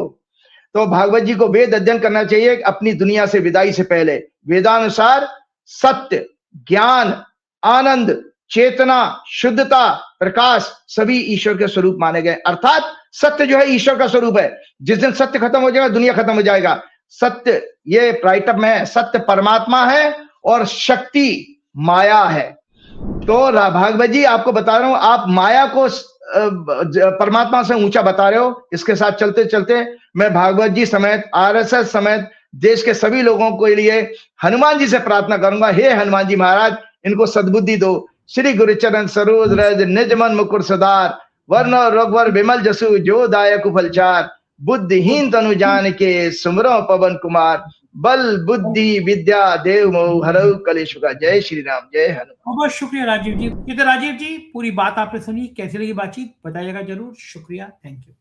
तो भागवत जी को वेद अध्ययन करना चाहिए अपनी दुनिया से विदाई से पहले। वेदानुसार सत्य, ज्ञान, आनंद, चेतना, शुद्धता, प्रकाश सभी ईश्वर के स्वरूप माने गए। अर्थात सत्य जो है ईश्वर का स्वरूप है। जिस दिन सत्य खत्म हो जाएगा दुनिया खत्म हो जाएगा। सत्य, ये राइटअप में है, सत्य परमात्मा है और शक्ति माया है। तो भागवत जी आपको बता रहा हूं, आप माया को परमात्मा से ऊंचा बता रहे हो। इसके साथ चलते चलते मैं भागवत जी समेत, आरएसएस समेत देश के सभी लोगों के लिए हनुमान जी से प्रार्थना करूंगा, हे हनुमान जी महाराज, इनको सद्बुद्धि दो। श्री गुरुचरण सरोज रज निज मन मुकुर सुधार, वर्ण रघुवर विमल जसु जो दायक फलचार। बुद्धिहीन तनु जान के सुमरो पवन कुमार, बल बुद्धि विद्या देव मोह हरऊ कलेश का। जय श्री राम, जय हनुमान। बहुत शुक्रिया राजीव जी। तो राजीव जी, पूरी बात आपने सुनी, कैसी लगी बातचीत बताइएगा जरूर। शुक्रिया, थैंक यू।